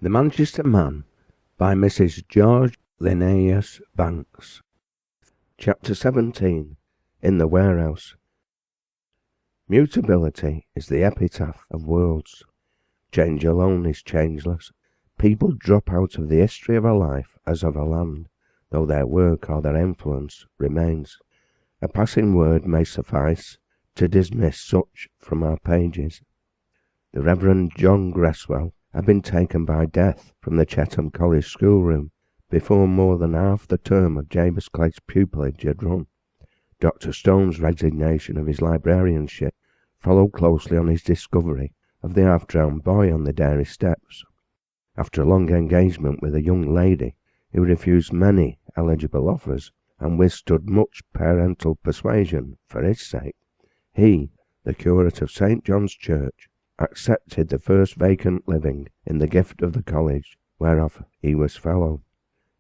The Manchester Man by Mrs. George Linnaeus Banks. Chapter 17. In the Warehouse. Mutability is the epitaph of worlds. Change alone is changeless. People drop out of the history of a life as of a land, though their work or their influence remains. A passing word may suffice to dismiss such from our pages. The Reverend John Gresswell had been taken by death from the Chetham College schoolroom before more than half the term of Jabez Clegg's pupillage had run. Dr. Stone's resignation of his librarianship followed closely on his discovery of the half-drowned boy on the dairy steps. After a long engagement with a young lady who refused many eligible offers and withstood much parental persuasion for his sake, he, the curate of St. John's Church, accepted the first vacant living in the gift of the college, whereof he was fellow.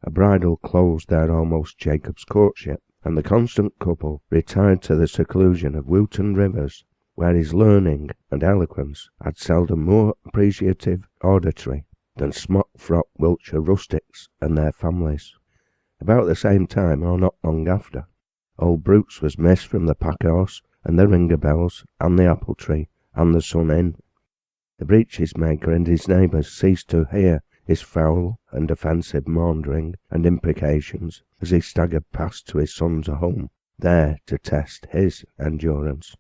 A bridal closed their almost Jacob's courtship, and the constant couple retired to the seclusion of Wootton Rivers, where his learning and eloquence had seldom more appreciative auditory than smock-frock Wiltshire rustics and their families. About the same time, or not long after, old Brooks was missed from the pack-horse and the ringer-bells and the apple-tree and the Sun Inn. The breeches-maker and his neighbours ceased to hear his foul and offensive maundering and imprecations as he staggered past to his son's home, there to test his endurance.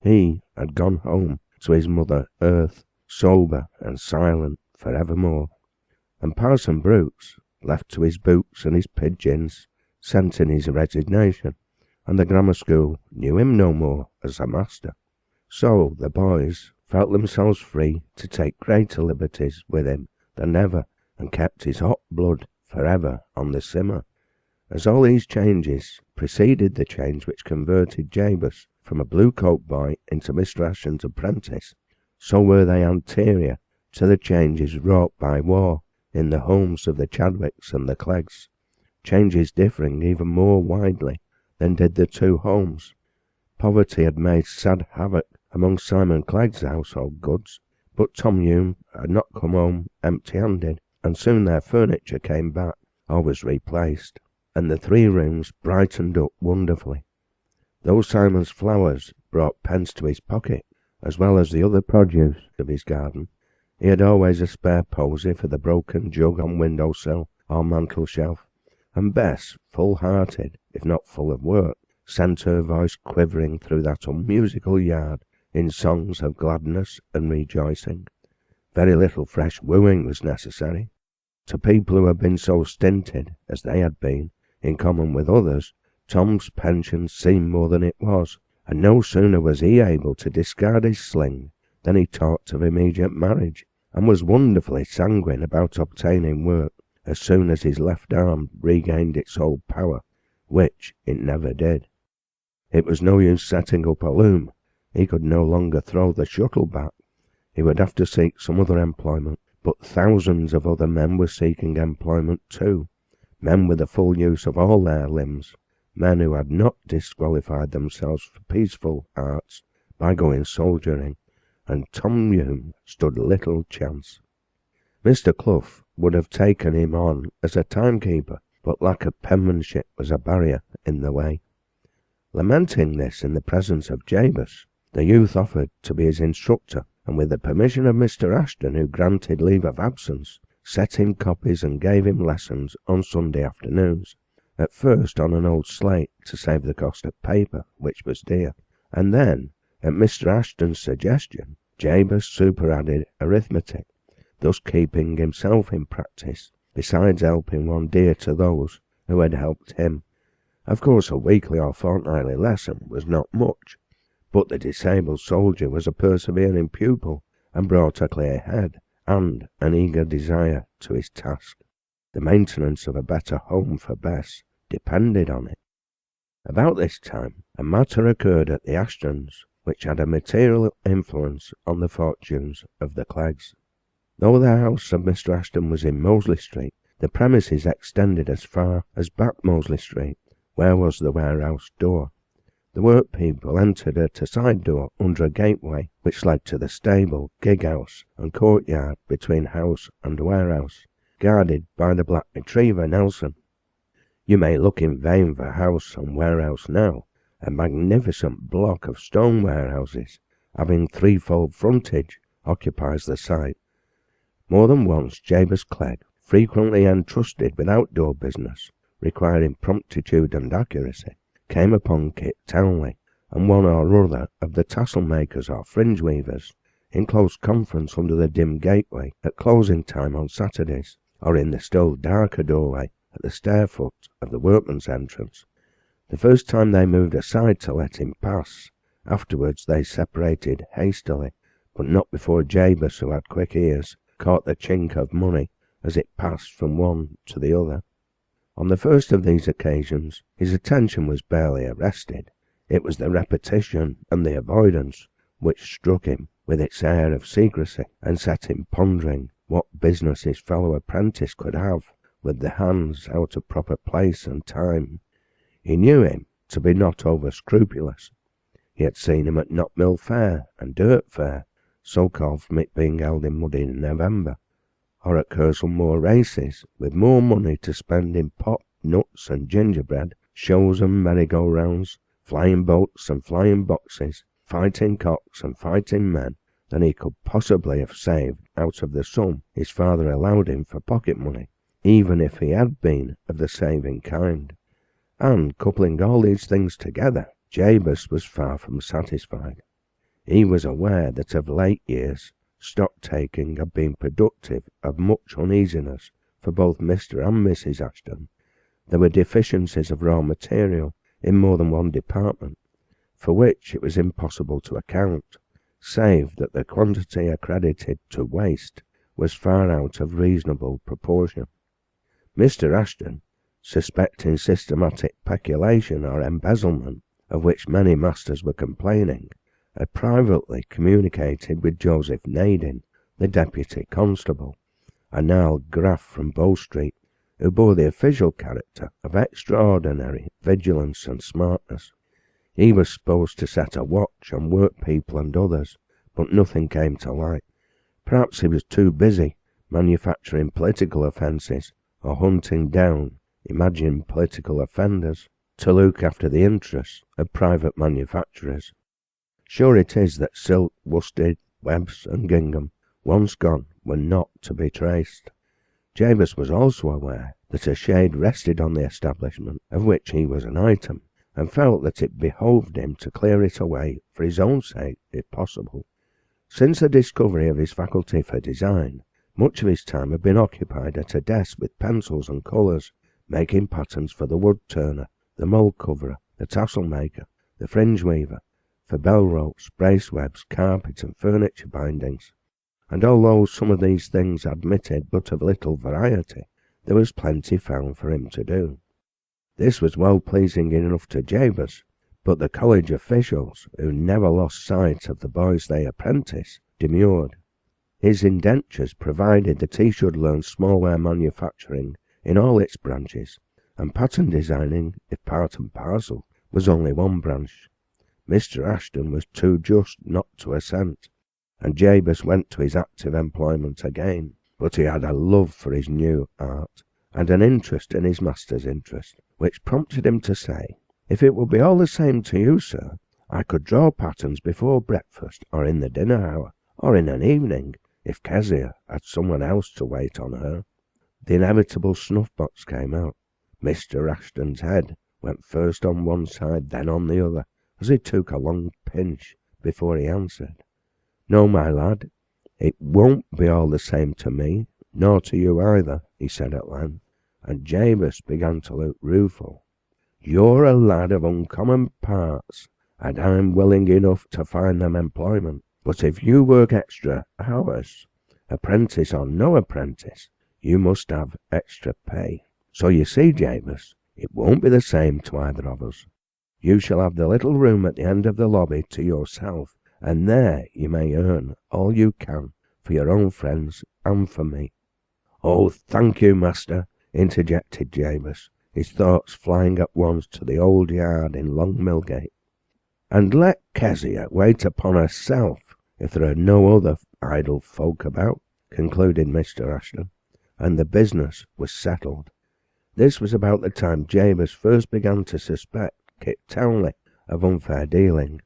He had gone home to his mother earth, sober and silent for evermore, and Parson Brooks, left to his books and his pigeons, sent in his resignation, and the grammar school knew him no more as a master. So the boys felt themselves free to take greater liberties with him than ever, and kept his hot blood forever on the simmer. As all these changes preceded the change which converted Jabez from a blue-coat boy into Mr. Ashton's apprentice, so were they anterior to the changes wrought by war in the homes of the Chadwicks and the Cleggs, changes differing even more widely than did the two homes. Poverty had made sad havoc among Simon Clegg's household goods, but Tom Hume had not come home empty-handed, and soon their furniture came back, or was replaced, and the 3 rooms brightened up wonderfully. Though Simon's flowers brought pence to his pocket, as well as the other produce of his garden, he had always a spare posy for the broken jug on window-sill or mantel-shelf, and Bess, full-hearted, if not full of work, sent her voice quivering through that unmusical yard in songs of gladness and rejoicing. Very little fresh wooing was necessary. To people who had been so stinted as they had been, in common with others, Tom's pension seemed more than it was, and no sooner was he able to discard his sling than he talked of immediate marriage, and was wonderfully sanguine about obtaining work as soon as his left arm regained its old power, which it never did. It was no use setting up a loom. He could no longer throw the shuttle back. He would have to seek some other employment, but thousands of other men were seeking employment too, men with the full use of all their limbs, men who had not disqualified themselves for peaceful arts by going soldiering, and Tom Hume stood little chance. Mr. Clough would have taken him on as a timekeeper, but lack of penmanship was a barrier in the way. Lamenting this in the presence of Jabez, the youth offered to be his instructor, and with the permission of Mr. Ashton, who granted leave of absence, set him copies and gave him lessons on Sunday afternoons, at first on an old slate to save the cost of paper, which was dear, and then, at Mr. Ashton's suggestion, Jabez superadded arithmetic, thus keeping himself in practice, besides helping one dear to those who had helped him. Of course, a weekly or fortnightly lesson was not much, but the disabled soldier was a persevering pupil, and brought a clear head and an eager desire to his task. The maintenance of a better home for Bess depended on it. About this time, a matter occurred at the Ashtons which had a material influence on the fortunes of the Cleggs. Though the house of Mr. Ashton was in Mosley Street, the premises extended as far as Back Mosley Street, where was the warehouse door. The workpeople entered at a side door under a gateway which led to the stable, gig-house and courtyard between house and warehouse, guarded by the black retriever Nelson. You may look in vain for house and warehouse now. A magnificent block of stone warehouses, having threefold frontage, occupies the site. More than once Jabez Clegg, frequently entrusted with outdoor business requiring promptitude and accuracy, came upon Kit Townley and one or other of the tassel makers or fringe weavers in close conference under the dim gateway at closing time on Saturdays, or in the still darker doorway at the stair-foot of the workman's entrance. The first time they moved aside to let him pass. Afterwards they separated hastily, but not before Jabez, who had quick ears, caught the chink of money as it passed from one to the other. On the first of these occasions his attention was barely arrested. It was the repetition and the avoidance which struck him with its air of secrecy, and set him pondering what business his fellow apprentice could have with the hands out of proper place and time. He knew him to be not over-scrupulous. He had seen him at Knott Mill Fair and Dirt Fair, so called from it being held in muddy November, or at Kersal Moor races, with more money to spend in pop, nuts and gingerbread, shows and merry-go-rounds, flying boats and flying boxes, fighting cocks and fighting men, than he could possibly have saved out of the sum his father allowed him for pocket money, even if he had been of the saving kind. And, coupling all these things together, Jabez was far from satisfied. He was aware that of late years stock-taking had been productive of much uneasiness for both Mr. and Mrs. Ashton. There were deficiencies of raw material in more than one department, for which it was impossible to account, save that the quantity accredited to waste was far out of reasonable proportion. Mr. Ashton, suspecting systematic peculation or embezzlement, of which many masters were complaining, had privately communicated with Joseph Nadin, the deputy constable, a gnarled graff from Bow Street, who bore the official character of extraordinary vigilance and smartness. He was supposed to set a watch on workpeople and others, but nothing came to light. Perhaps he was too busy manufacturing political offences or hunting down imagined political offenders to look after the interests of private manufacturers. Sure it is that silk, worsted, webs and gingham, once gone, were not to be traced. Jabez was also aware that a shade rested on the establishment of which he was an item, and felt that it behoved him to clear it away for his own sake, if possible. Since the discovery of his faculty for design, much of his time had been occupied at a desk with pencils and colours, making patterns for the wood turner, the mould coverer, the tassel maker, the fringe weaver, for bell ropes, brace webs, carpet and furniture bindings. And although some of these things admitted but of little variety, there was plenty found for him to do. This was well pleasing enough to Jabez, but the college officials, who never lost sight of the boys they apprentice, demurred. His indentures provided that he should learn smallware manufacturing in all its branches, and pattern designing, if part and parcel, was only one branch. Mr. Ashton was too just not to assent, and Jabez went to his active employment again. But he had a love for his new art, and an interest in his master's interest, which prompted him to say, "If it would be all the same to you, sir, I could draw patterns before breakfast, or in the dinner hour, or in an evening, if Kezia had someone else to wait on her." The inevitable snuff-box came out. Mr. Ashton's head went first on one side, then on the other, as he took a long pinch before he answered. "No, my lad, it won't be all the same to me, nor to you either," he said at length, and Jabez began to look rueful. "You're a lad of uncommon parts, and I'm willing enough to find them employment. But if you work extra hours, apprentice or no apprentice, you must have extra pay. So you see, Jabez, it won't be the same to either of us. You shall have the little room at the end of the lobby to yourself, and there you may earn all you can for your own friends and for me." "Oh, thank you, master," interjected Jabez, his thoughts flying at once to the old yard in Long Millgate. and let Kezia wait upon herself, if there are no other idle folk about," concluded Mr. Ashton, and the business was settled. This was about the time Jabez first began to suspect Kit Townley of unfair dealing,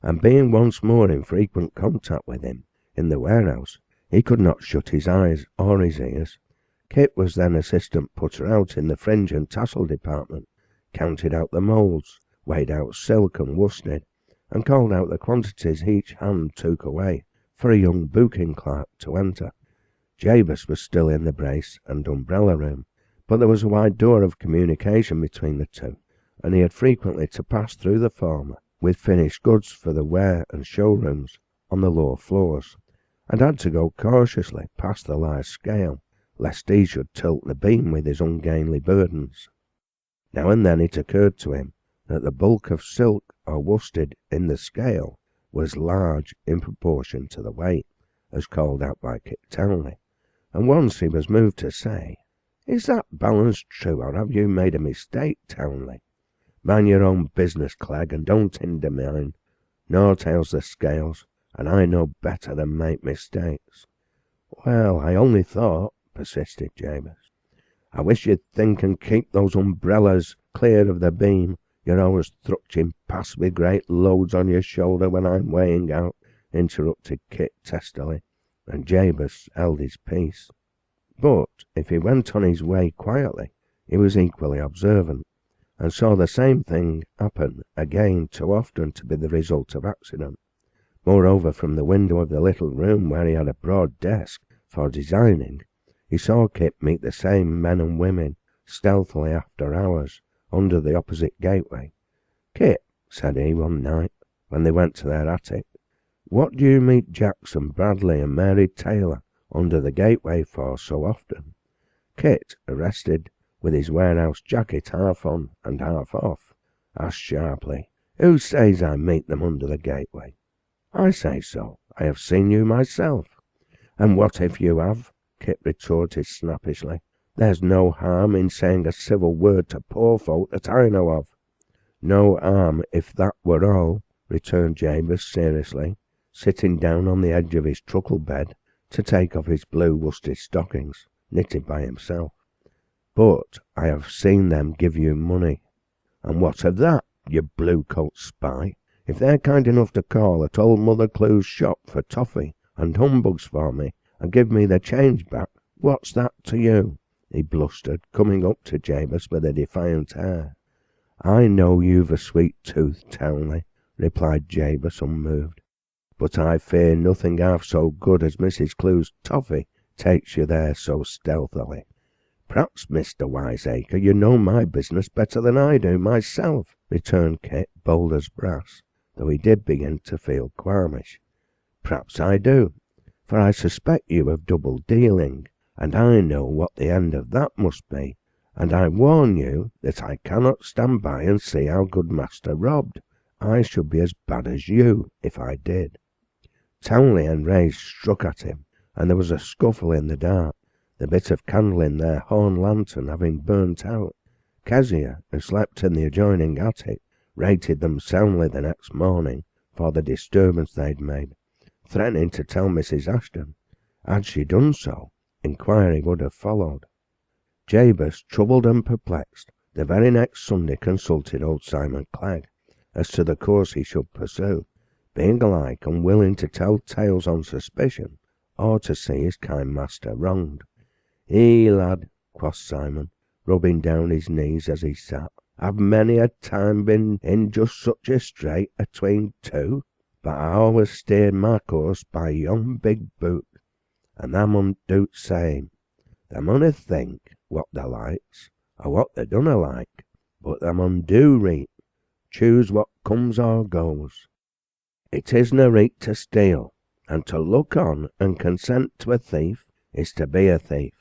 and being once more in frequent contact with him in the warehouse, he could not shut his eyes or his ears. Kit was then assistant putter out in the fringe and tassel department, counted out the moulds, weighed out silk and worsted, and called out the quantities each hand took away for a young booking clerk to enter. Jabez was still in the brace and umbrella room, but there was a wide door of communication between the two, and he had frequently to pass through the former with finished goods for the ware and showrooms on the lower floors, and had to go cautiously past the large scale, lest he should tilt the beam with his ungainly burdens. Now and then it occurred to him that the bulk of silk or worsted in the scale was large in proportion to the weight, as called out by Kit Townley, and once he was moved to say, "Is that balance true, or have you made a mistake, Townley?" "Mind your own business, Clegg, and don't hinder mine. Nortail's the scales, and I know better than make mistakes." "Well, I only thought," persisted Jabez. "I wish you'd think and keep those umbrellas clear of the beam. You're always thrutching past with great loads on your shoulder when I'm weighing out," interrupted Kit testily, and Jabez held his peace. But if he went on his way quietly, he was equally observant, and saw the same thing happen again too often to be the result of accident. Moreover, from the window of the little room where he had a broad desk for designing, he saw Kit meet the same men and women stealthily after hours under the opposite gateway. "Kit," said he one night, when they went to their attic, "what do you meet Jackson, Bradley and Mary Taylor under the gateway for so often?" Kit, arrested with his warehouse jacket half on and half off, asked sharply, "Who says I meet them under the gateway?" "I say so. I have seen you myself." "And what if you have?" Kit retorted snappishly. "There's no harm in saying a civil word to poor folk that I know of." "No harm if that were all," returned Jabez seriously, sitting down on the edge of his truckle bed to take off his blue worsted stockings, knitted by himself. "But I have seen them give you money." "And what of that, you blue-coat spy? If they're kind enough to call at old Mother Clue's shop for toffee and humbugs for me, and give me the change back, what's that to you?" he blustered, coming up to Jabez with a defiant air. "I know you've a sweet tooth, Townley," replied Jabez, unmoved, "but I fear nothing half so good as Mrs. Clue's toffee takes you there so stealthily." "Perhaps, Mr. Wiseacre, you know my business better than I do myself," returned Kit, bold as brass, though he did begin to feel qualmish. "Perhaps I do, for I suspect you of double dealing, and I know what the end of that must be, and I warn you that I cannot stand by and see our good master robbed. I should be as bad as you if I did." Townley, enraged, struck at him, and there was a scuffle in the dark, the bit of candle in their horn lantern having burnt out. Kezia, who slept in the adjoining attic, rated them soundly the next morning for the disturbance they'd made, threatening to tell Mrs. Ashton. Had she done so, inquiry would have followed. Jabez, troubled and perplexed, the very next Sunday consulted old Simon Clegg as to the course he should pursue, being alike unwilling to tell tales on suspicion or to see his kind master wronged. Lad," quoth Simon, rubbing down his knees as he sat, "I've many a time been in just such a strait atween two, but I always steered my course by yon big book, and thou mun do t' same. Thou munna think what thou likes, or what thou dunna like, but thou mun do reet, choose what comes or goes. It isna reet to steal, and to look on and consent to a thief is to be a thief.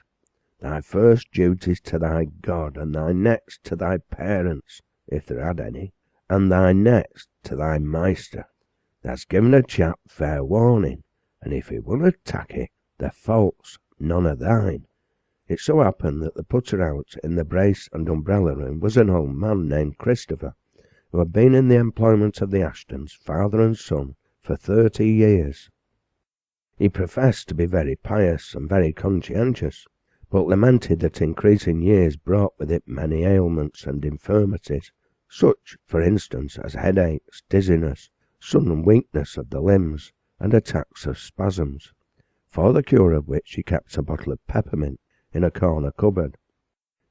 Thy first duty's to thy God, and thy next to thy parents, if there had any, and thy next to thy maister. Thou's given a chap fair warning, and if he wunna tak it, the fault's none o' thine." It so happened that the putter out in the brace and umbrella room was an old man named Christopher, who had been in the employment of the Ashtons, father and son, for 30 years. He professed to be very pious and very conscientious, but lamented that increasing years brought with it many ailments and infirmities, such, for instance, as headaches, dizziness, sudden weakness of the limbs, and attacks of spasms, for the cure of which he kept a bottle of peppermint in a corner cupboard.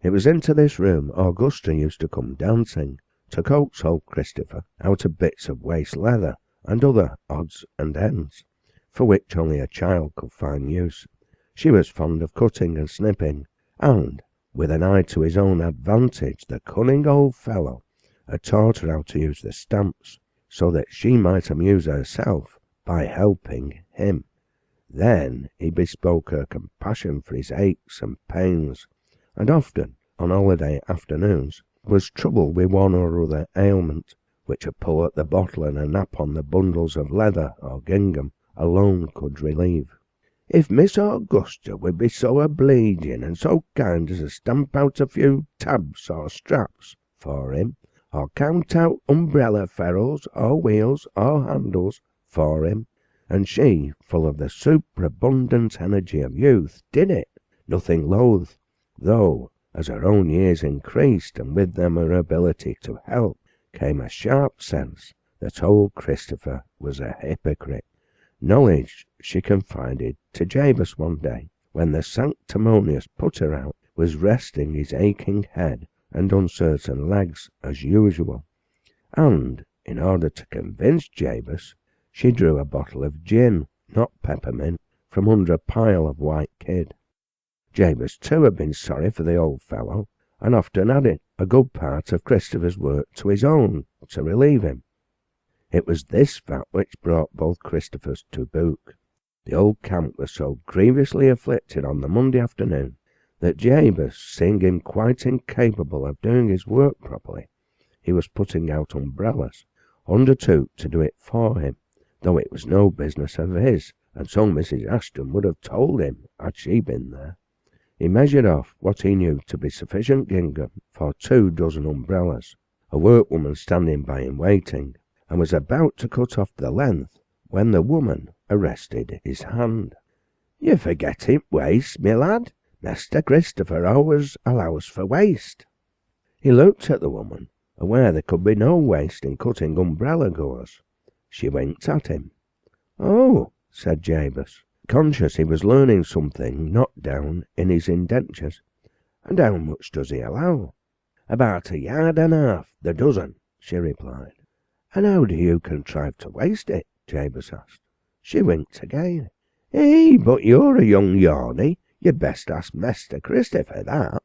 It was into this room Augusta used to come dancing, to coax old Christopher out of bits of waste leather and other odds and ends, for which only a child could find use. She was fond of cutting and snipping, and, with an eye to his own advantage, the cunning old fellow had taught her how to use the stamps, so that she might amuse herself by helping him. Then he bespoke her compassion for his aches and pains, and often, on holiday afternoons, was troubled with one or other ailment, which a pull at the bottle and a nap on the bundles of leather or gingham alone could relieve. If Miss Augusta would be so obleeging and so kind as to stamp out a few tabs or straps for him, or count out umbrella ferrules or wheels or handles for him, and she, full of the superabundant energy of youth, did it, nothing loath, though, as her own years increased, and with them her ability to help, came a sharp sense that old Christopher was a hypocrite. Knowledge she confided to Jabez one day, when the sanctimonious putter-out was resting his aching head and uncertain legs as usual, and, in order to convince Jabez, she drew a bottle of gin, not peppermint, from under a pile of white kid. Jabez too had been sorry for the old fellow, and often added a good part of Christopher's work to his own to relieve him. It was this fact which brought both Christophers to book. The old camp was so grievously afflicted on the Monday afternoon that Jabez, seeing him quite incapable of doing his work properly, he was putting out umbrellas, undertook to do it for him, though it was no business of his, and so Mrs. Ashton would have told him had she been there. He measured off what he knew to be sufficient gingham for 24 umbrellas, a workwoman standing by him waiting, and was about to cut off the length when the woman arrested his hand. "You forget it waste, me lad. Master Christopher always allows for waste." He looked at the woman, aware there could be no waste in cutting umbrella gores. She winked at him. "Oh," said Jabez, conscious he was learning something not down in his indentures. "And how much does he allow?" "About 1.5 yards, the dozen," she replied. "And how do you contrive to waste it?" Jabez asked. She winked again. But you're a young yardy. You'd best ask Master Christopher that."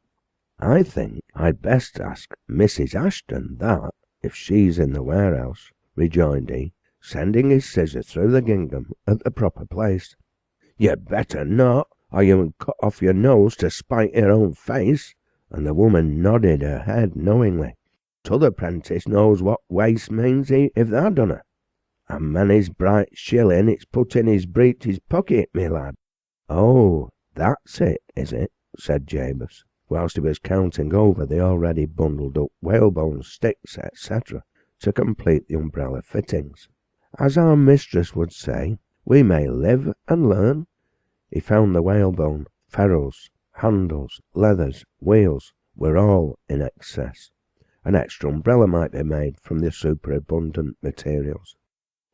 "I think I'd best ask Mrs. Ashton that, if she's in the warehouse," rejoined he, sending his scissors through the gingham at the proper place. "You'd better not, or you would cut off your nose to spite your own face." And the woman nodded her head knowingly. "T'other prentice knows what waste means if that dunna. A many's bright shilling it's put in his breeches pocket, me lad." "Oh, that's it, is it?" said Jabez, whilst he was counting over the already bundled up whalebone sticks, etc., to complete the umbrella fittings. "As our mistress would say, we may live and learn." He found the whalebone, ferrules, handles, leathers, wheels were all in excess. An extra umbrella might be made from the superabundant materials.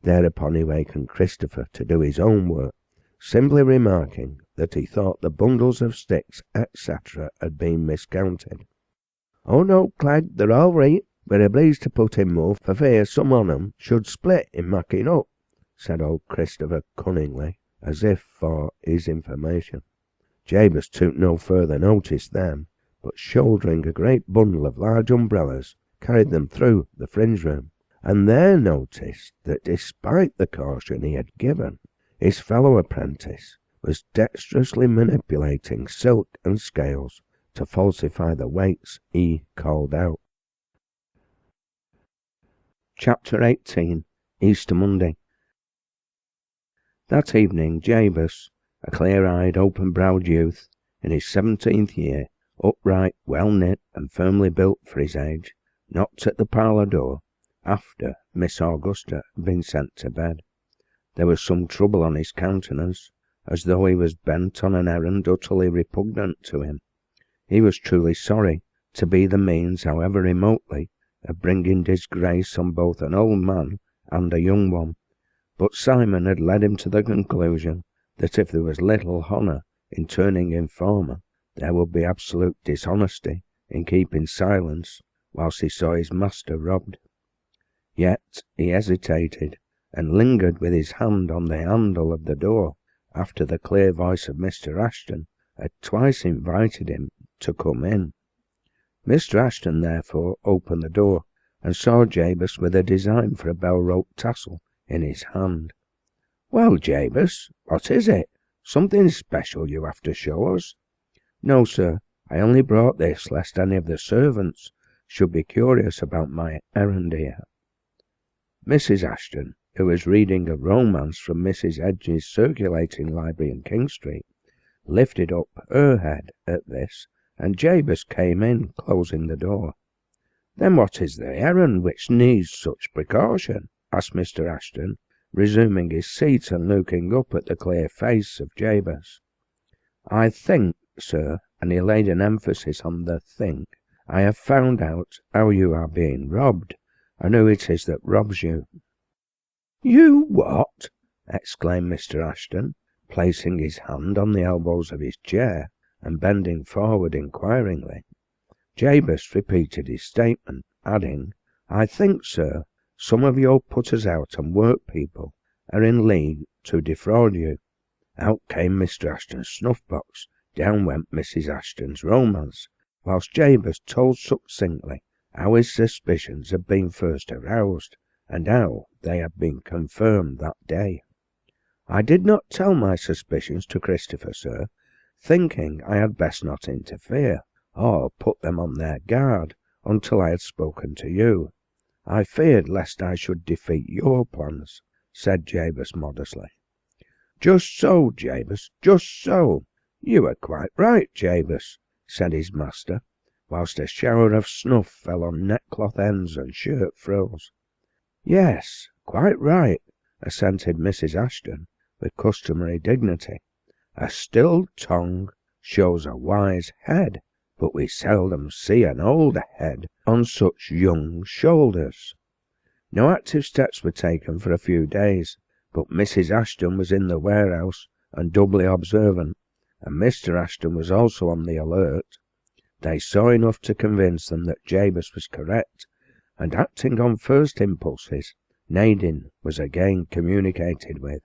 Thereupon he wakened Christopher to do his own work, simply remarking that he thought the bundles of sticks, etc., had been miscounted. "Oh no, Clegg, they're all right. We're obliged to put in more for fear some on 'em should split in macking up," said old Christopher cunningly, as if for his information. Jabez took no further notice then, but shouldering a great bundle of large umbrellas, carried them through the fringe room, and there noticed that despite the caution he had given, his fellow apprentice was dexterously manipulating silk and scales to falsify the weights he called out. Chapter 18. Easter Monday. That evening Jabez, a clear-eyed, open-browed youth, in his 17th year, upright, well-knit, and firmly built for his age, knocked at the parlour door, after Miss Augusta had been sent to bed. There was some trouble on his countenance, as though he was bent on an errand utterly repugnant to him. He was truly sorry to be the means, however remotely, of bringing disgrace on both an old man and a young one, but Simon had led him to the conclusion that if there was little honour in turning informer, there would be absolute dishonesty in keeping silence whilst he saw his master robbed. Yet he hesitated, and lingered with his hand on the handle of the door, after the clear voice of Mr. Ashton had twice invited him to come in. Mr. Ashton therefore opened the door, and saw Jabez with a design for a bell-rope tassel in his hand. "Well, Jabez, what is it? Something special you have to show us?" "No, sir, I only brought this lest any of the servants should be curious about my errand here." Mrs. Ashton, who was reading a romance from Mrs. Edge's circulating library in King Street, lifted up her head at this, and Jabez came in, closing the door. "Then what is the errand which needs such precaution?" asked Mr. Ashton, resuming his seat and looking up at the clear face of Jabez. "I think, sir," and he laid an emphasis on the think, "I have found out how you are being robbed, and who it is that robs you." "You what?" exclaimed Mr. Ashton, placing his hand on the elbows of his chair and bending forward inquiringly. Jabez repeated his statement, adding, "I think, sir, some of your putters-out and work-people are in league to defraud you." Out came Mr. Ashton's snuff-box, down went Mrs. Ashton's romance, whilst Jabez told succinctly how his suspicions had been first aroused, and how they had been confirmed that day. "I did not tell my suspicions to Christopher, sir, thinking I had best not interfere, or put them on their guard, until I had spoken to you. I feared lest I should defeat your plans," said Jabez modestly. "Just so, Jabez, just so. You are quite right, Jabez," said his master, whilst a shower of snuff fell on neckcloth ends and shirt frills. "Yes, quite right," assented Mrs. Ashton with customary dignity. "A still tongue shows a wise head, but we seldom see an old head on such young shoulders." No active steps were taken for a few days, but Mrs. Ashton was in the warehouse and doubly observant, and Mr. Ashton was also on the alert. They saw enough to convince them that Jabez was correct, and acting on first impulses, Nadine was again communicated with.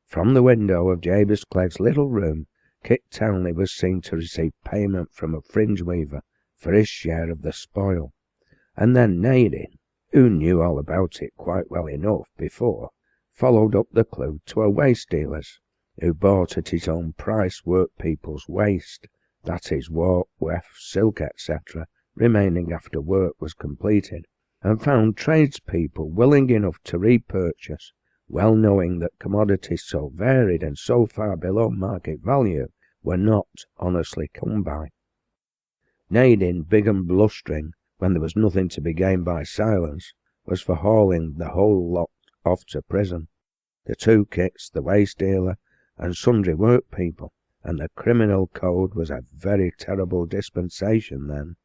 From the window of Jabez Clegg's little room, Kit Townley was seen to receive payment from a fringe weaver for his share of the spoil, and then Nadine, who knew all about it quite well enough before, followed up the clue to a waste dealer's, who bought at his own price work-people's waste, that is, warp, weft, silk, etc., remaining after work was completed, and found tradespeople willing enough to repurchase, well knowing that commodities so varied and so far below market value were not honestly come by. Nadine, big and blustering, when there was nothing to be gained by silence, was for hauling the whole lot off to prison. The two Kits, the waste dealer, and sundry work-people, and the criminal code was a very terrible dispensation then.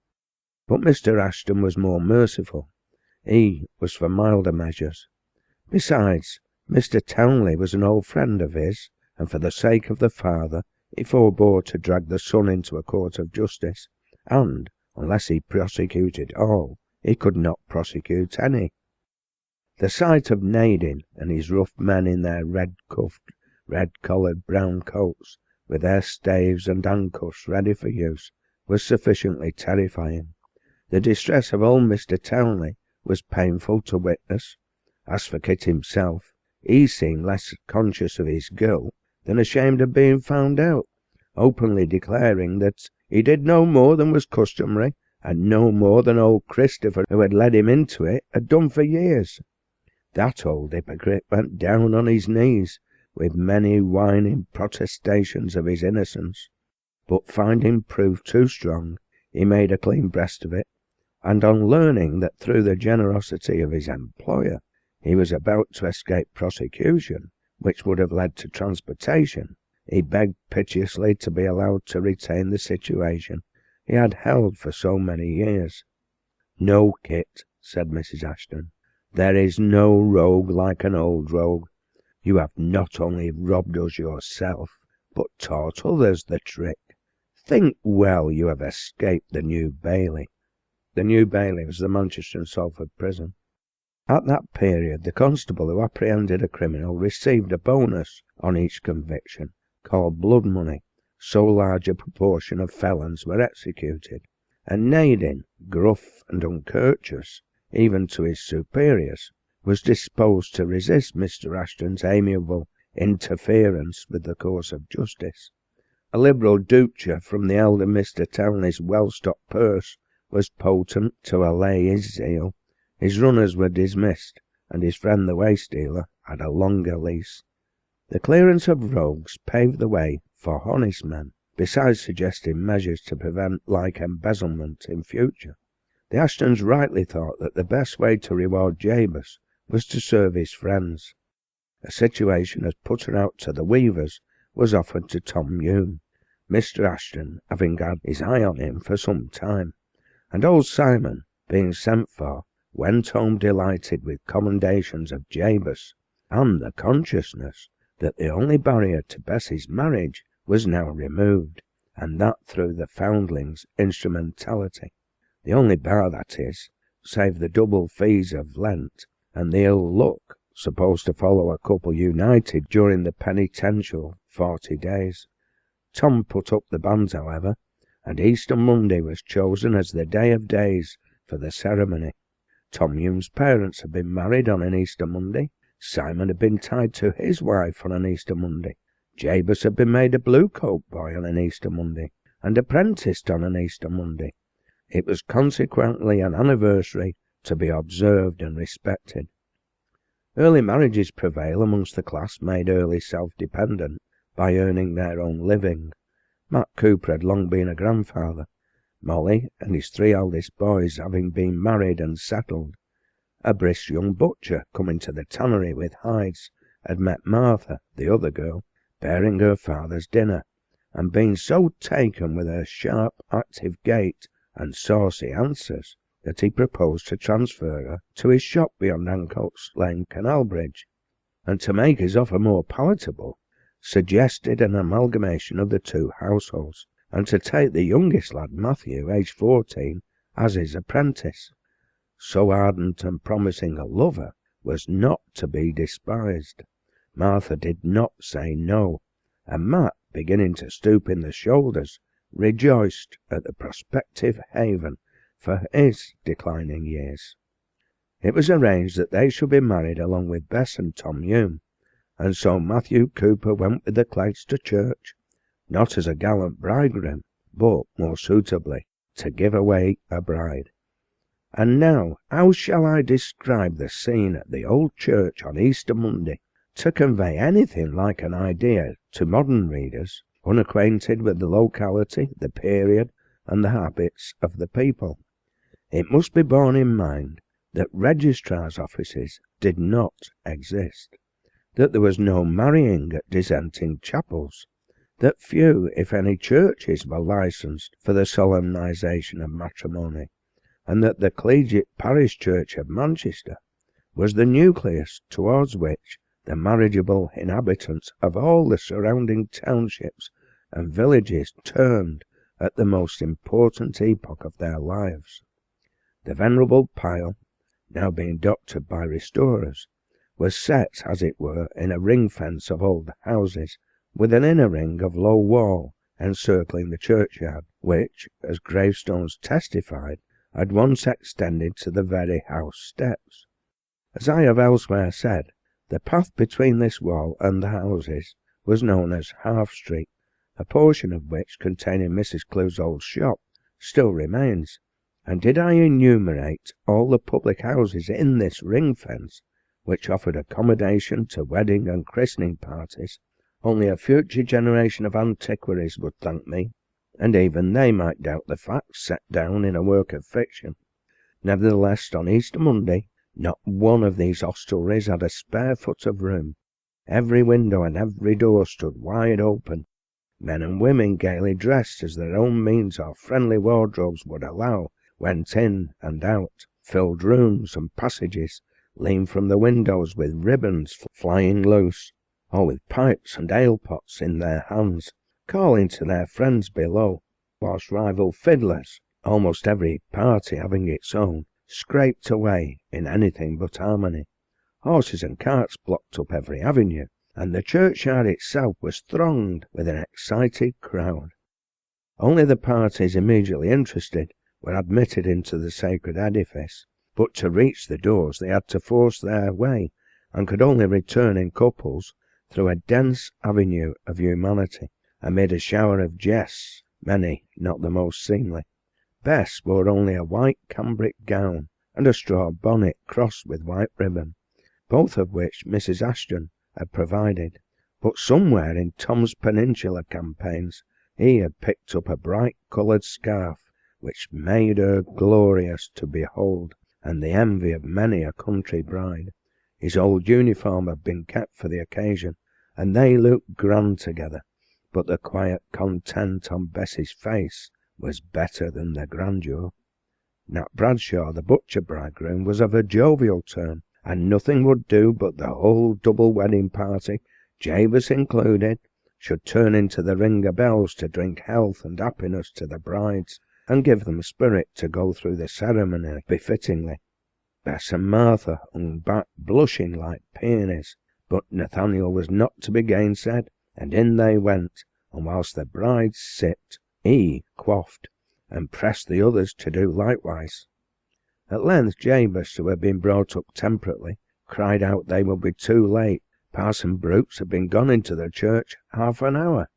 But Mr. Ashton was more merciful. He was for milder measures. Besides, Mr. Townley was an old friend of his, and for the sake of the father he forbore to drag the son into a court of justice, and, unless he prosecuted all, he could not prosecute any. The sight of Nadine and his rough men in their red-cuffed, red-collared brown coats, with their staves and handcuffs ready for use, was sufficiently terrifying. The distress of old Mr. Townley was painful to witness. As for Kit himself, he seemed less conscious of his guilt than ashamed of being found out, openly declaring that he did no more than was customary, and no more than old Christopher, who had led him into it, had done for years. That old hypocrite went down on his knees, with many whining protestations of his innocence, but finding proof too strong, he made a clean breast of it. and on learning that through the generosity of his employer he was about to escape prosecution, which would have led to transportation, he begged piteously to be allowed to retain the situation he had held for so many years. "No, Kit," said Mrs. Ashton, "there is no rogue like an old rogue. You have not only robbed us yourself, but taught others the trick. Think well you have escaped the New Bailey." The New Bailey was the Manchester and Salford prison. At that period, the constable who apprehended a criminal received a bonus on each conviction, called blood money, so large a proportion of felons were executed, and Nadin, gruff and uncourteous, even to his superiors, was disposed to resist Mr. Ashton's amiable interference with the course of justice. A liberal ducture from the elder Mr. Townley's well-stocked purse was potent to allay his zeal. His runners were dismissed, and his friend the waste-dealer had a longer lease. The clearance of rogues paved the way for honest men, besides suggesting measures to prevent like embezzlement in future. The Ashtons rightly thought that the best way to reward Jabez was to serve his friends. A situation as putter out to the weavers was offered to Tom Hume, Mr. Ashton having had his eye on him for some time, and old Simon, being sent for, went home delighted with commendations of Jabez, and the consciousness that the only barrier to Bessie's marriage was now removed, and that through the foundling's instrumentality. The only bar, that is, save the double fees of Lent, and the ill luck supposed to follow a couple united during the penitential 40 days. Tom put up the banns, however, and Easter Monday was chosen as the day of days for the ceremony. Tom Hume's parents had been married on an Easter Monday, Simon had been tied to his wife on an Easter Monday, Jabez had been made a blue-coat boy on an Easter Monday, and apprenticed on an Easter Monday. It was consequently an anniversary to be observed and respected. Early marriages prevail amongst the class made early self-dependent by earning their own living. Malc Cooper had long been a grandfather, Molly and his 3 eldest boys having been married and settled. A brisk young butcher coming to the tannery with hides had met Martha, the other girl, bearing her father's dinner, and been so taken with her sharp, active gait and saucy answers that he proposed to transfer her to his shop beyond Ancoats Lane Canal Bridge, and to make his offer more palatable, suggested an amalgamation of the 2 households, and to take the youngest lad, Matthew, aged 14, as his apprentice. So ardent and promising a lover was not to be despised. Martha did not say no, and Matt, beginning to stoop in the shoulders, rejoiced at the prospective haven for his declining years. It was arranged that they should be married along with Bess and Tom Hume, and so Matthew Cooper went with the Cleggs to church, not as a gallant bridegroom, but, more suitably, to give away a bride. And now, how shall I describe the scene at the old church on Easter Monday, to convey anything like an idea to modern readers, unacquainted with the locality, the period, and the habits of the people? It must be borne in mind that registrars' offices did not exist, that there was no marrying at dissenting chapels, that few, if any, churches were licensed for the solemnization of matrimony, and that the collegiate parish church of Manchester was the nucleus towards which the marriageable inhabitants of all the surrounding townships and villages turned at the most important epoch of their lives. The venerable pile, now being doctored by restorers, was set, as it were, in a ring-fence of old houses, with an inner ring of low wall encircling the churchyard, which, as gravestones testified, had once extended to the very house steps. As I have elsewhere said, the path between this wall and the houses was known as Half Street, a portion of which, containing Mrs. Clouseau's shop, still remains, and did I enumerate all the public houses in this ring-fence, which offered accommodation to wedding and christening parties, only a future generation of antiquaries would thank me, and even they might doubt the facts set down in a work of fiction. Nevertheless, on Easter Monday, not one of these hostelries had a spare foot of room. Every window and every door stood wide open. Men and women, gaily dressed as their own means or friendly wardrobes would allow, went in and out, filled rooms and passages, leaned from the windows with ribbons flying loose, or with pipes and ale-pots in their hands, calling to their friends below, whilst rival fiddlers, almost every party having its own, scraped away in anything but harmony. Horses and carts blocked up every avenue, and the churchyard itself was thronged with an excited crowd. Only the parties immediately interested were admitted into the sacred edifice, but to reach the doors they had to force their way, and could only return in couples through a dense avenue of humanity, amid a shower of jests, many not the most seemly. Bess wore only a white cambric gown and a straw bonnet crossed with white ribbon, both of which Mrs. Ashton had provided, but somewhere in Tom's Peninsular campaigns he had picked up a bright-coloured scarf which made her glorious to behold, and the envy of many a country bride. His old uniform had been kept for the occasion, and they looked grand together, but the quiet content on Bess's face was better than the grandeur. Nat Bradshaw, the butcher bridegroom, was of a jovial turn, and nothing would do but the whole double wedding party, Jabez included, should turn into the Ring of Bells to drink health and happiness to the brides, and give them spirit to go through the ceremony befittingly. Bess and Martha hung back blushing like peonies, but Nathaniel was not to be gainsaid, and in they went, and whilst the brides sipped, he quaffed, and pressed the others to do likewise. At length Jabez, who had been brought up temperately, cried out they would be too late. Parson Brooks had been gone into the church half an hour.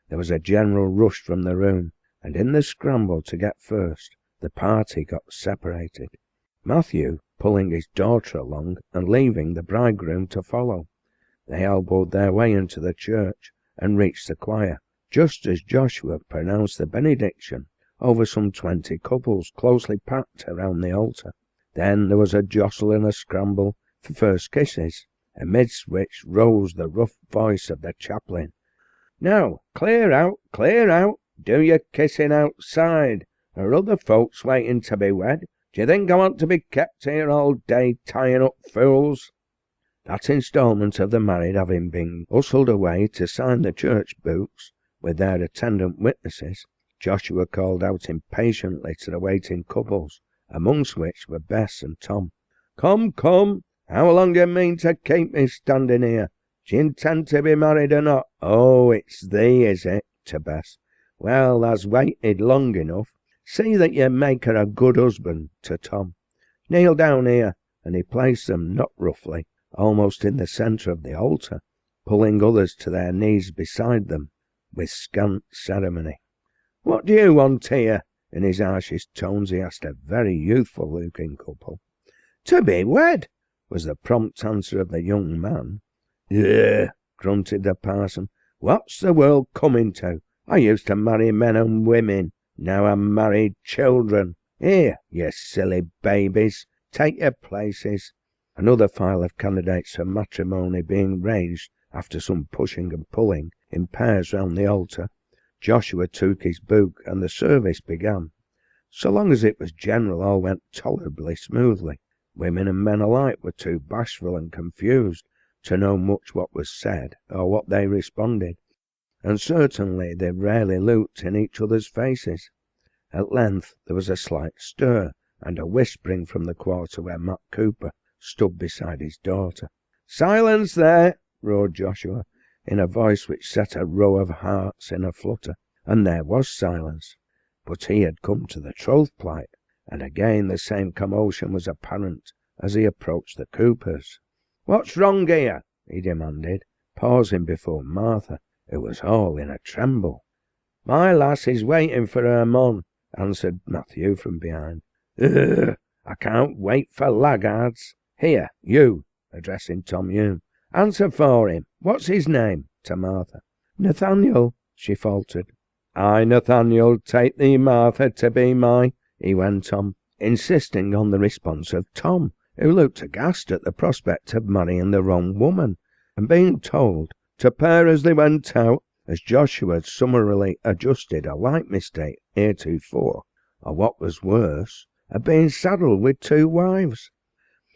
There was a general rush from the room, and in the scramble to get first, the party got separated, Matthew pulling his daughter along and leaving the bridegroom to follow. They elbowed their way into the church and reached the choir, just as Joshua pronounced the benediction over some 20 couples closely packed around the altar. Then there was a jostle and a scramble for first kisses, amidst which rose the rough voice of the chaplain. "Now, clear out, do your kissing outside. Are other folks waiting to be wed? D'ye think I want to be kept here all day tying up fools?" That instalment of the married having been hustled away to sign the church books with their attendant witnesses, Joshua called out impatiently to the waiting couples, amongst which were Bess and Tom. Come, how long do you mean to keep me standing here? Do you intend to be married or not? Oh, it's thee, is it?" to Bess. "Well, thou's waited long enough. See that you make her a good husband," to Tom. "Kneel down here," and he placed them, not roughly, almost in the centre of the altar, pulling others to their knees beside them with scant ceremony. "What do you want here?" In his harshest tones he asked a very youthful-looking couple. "To be wed," was the prompt answer of the young man. "Ugh," grunted the parson. "What's the world coming to? I used to marry men and women. Now I'm married children. Here, you silly babies, take your places." Another file of candidates for matrimony being ranged after some pushing and pulling in pairs round the altar, Joshua took his book and the service began. So long as it was general, all went tolerably smoothly. Women and men alike were too bashful and confused to know much what was said or what they responded, and certainly they rarely looked in each other's faces. At length there was a slight stir and a whispering from the quarter where Matt Cooper stood beside his daughter. "Silence there!" roared Joshua, in a voice which set a row of hearts in a flutter, and there was silence. But he had come to the troth plight, and again the same commotion was apparent as he approached the Coopers. "What's wrong here?" he demanded, pausing before Martha, who was all in a tremble. "My lass is waiting for her mon," answered Matthew from behind. "Ugh, I can't wait for laggards. Here, you," addressing Tom Hume, "answer for him. What's his name?" to Martha. "Nathaniel," she faltered. "I, Nathaniel, take thee, Martha, to be my," he went on, insisting on the response of Tom, who looked aghast at the prospect of marrying the wrong woman, and being told to pair as they went out, as Joshua had summarily adjusted a like mistake heretofore, or what was worse, had been saddled with 2 wives.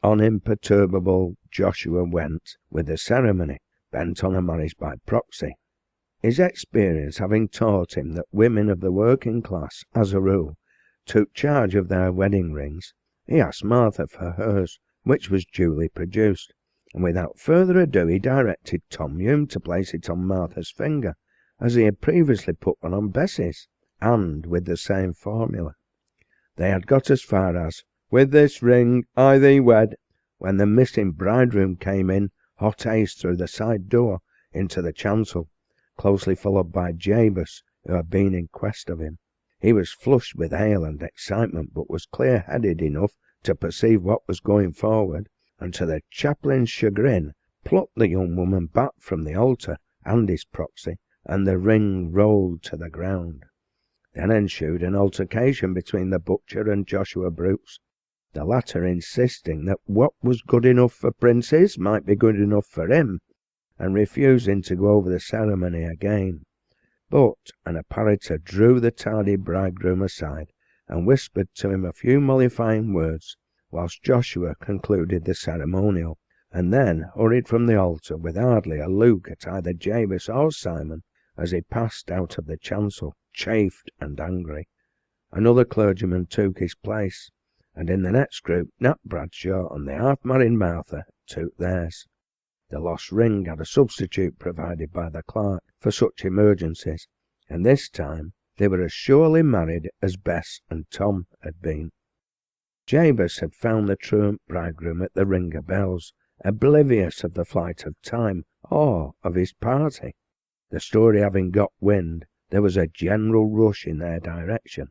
On imperturbable Joshua went with the ceremony, bent on a marriage by proxy. His experience having taught him that women of the working class, as a rule, took charge of their wedding rings, he asked Martha for hers, which was duly produced, and without further ado he directed Tom Hume to place it on Martha's finger, as he had previously put one on Bessie's, and with the same formula. They had got as far as, "With this ring I thee wed," when the missing bridegroom came in hot haste through the side door into the chancel, closely followed by Jabez, who had been in quest of him. He was flushed with ale and excitement, but was clear-headed enough to perceive what was going forward, and to the chaplain's chagrin plucked the young woman back from the altar and his proxy, and the ring rolled to the ground. Then ensued an altercation between the butcher and Joshua Brooks, the latter insisting that what was good enough for princes might be good enough for him, and refusing to go over the ceremony again. But an apparitor drew the tardy bridegroom aside, and whispered to him a few mollifying words, whilst Joshua concluded the ceremonial, and then hurried from the altar with hardly a look at either Jabez or Simon as he passed out of the chancel, chafed and angry. Another clergyman took his place, and in the next group Nat Bradshaw and the half-married Martha took theirs. The lost ring had a substitute provided by the clerk for such emergencies, and this time they were as surely married as Bess and Tom had been. Jabez had found the truant bridegroom at the Ring of Bells, oblivious of the flight of time or of his party. The story having got wind, there was a general rush in their direction.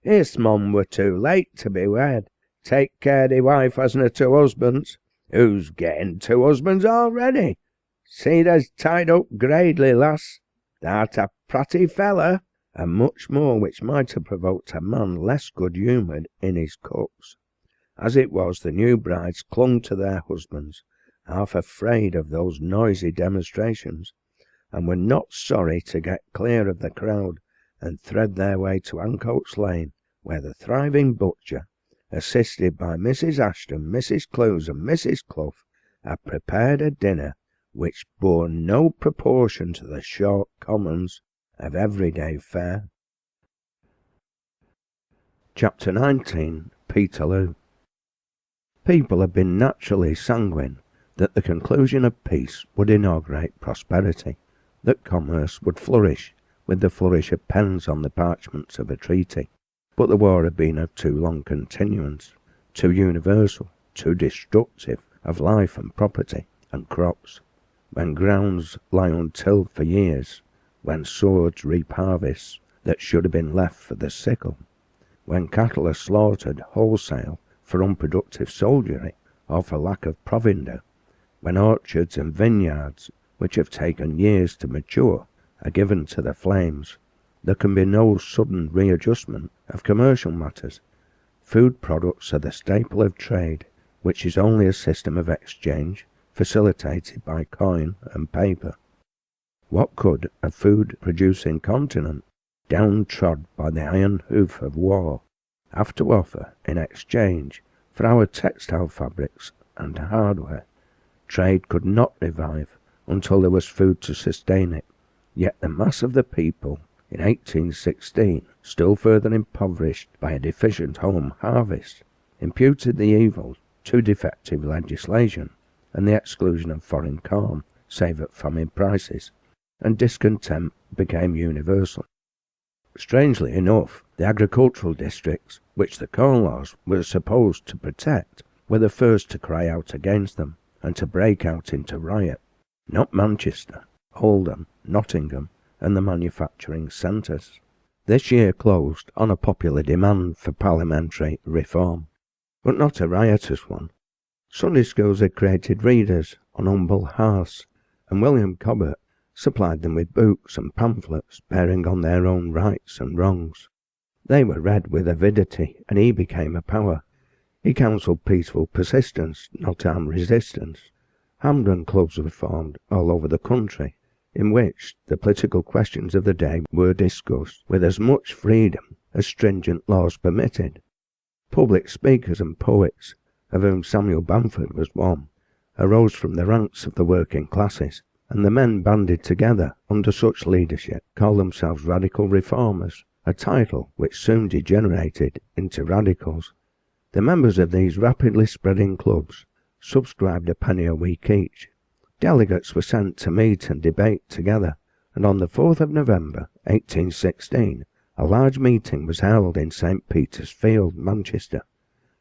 "His mum were too late to be wed. Take care the wife hasn't 2 husbands. Who's getting 2 husbands already? See there's tied up gradely, lass. Thou'rt a pratty feller," and much more which might have provoked a man less good-humoured in his cooks. As it was, the new brides clung to their husbands, half afraid of those noisy demonstrations, and were not sorry to get clear of the crowd and thread their way to Ancoats Lane, where the thriving butcher, assisted by Mrs. Ashton, Mrs. Clews, and Mrs. Clough, had prepared a dinner which bore no proportion to the shortcomings of everyday fare. Chapter 19. Peterloo. People had been naturally sanguine that the conclusion of peace would inaugurate prosperity, that commerce would flourish with the flourish of pens on the parchments of a treaty. But the war had been of too long continuance, too universal, too destructive of life and property and crops. When grounds lie untilled for years, when swords reap harvests that should have been left for the sickle, when cattle are slaughtered wholesale for unproductive soldiery or for lack of provender, when orchards and vineyards which have taken years to mature are given to the flames, there can be no sudden readjustment of commercial matters. Food products are the staple of trade, which is only a system of exchange facilitated by coin and paper. What could a food-producing continent, downtrod by the iron hoof of war, have to offer in exchange for our textile fabrics and hardware? Trade could not revive until there was food to sustain it, yet the mass of the people in 1816, still further impoverished by a deficient home harvest, imputed the evil to defective legislation and the exclusion of foreign corn, save at famine prices, and discontent became universal. Strangely enough, the agricultural districts, which the Corn Laws were supposed to protect, were the first to cry out against them and to break out into riot. Not Manchester, Oldham, Nottingham, and the manufacturing centres. This year closed on a popular demand for parliamentary reform, but not a riotous one. Sunday schools had created readers on humble hearths, and William Cobbett supplied them with books and pamphlets bearing on their own rights and wrongs. They were read with avidity, and he became a power. He counselled peaceful persistence, not armed resistance. Hampden clubs were formed all over the country, in which the political questions of the day were discussed with as much freedom as stringent laws permitted. Public speakers and poets, of whom Samuel Bamford was one, arose from the ranks of the working classes, and the men banded together under such leadership called themselves radical reformers, a title which soon degenerated into radicals. The members of these rapidly spreading clubs subscribed a penny a week each. Delegates were sent to meet and debate together, and on the 4th of November 1816 a large meeting was held in St. Peter's Field, Manchester,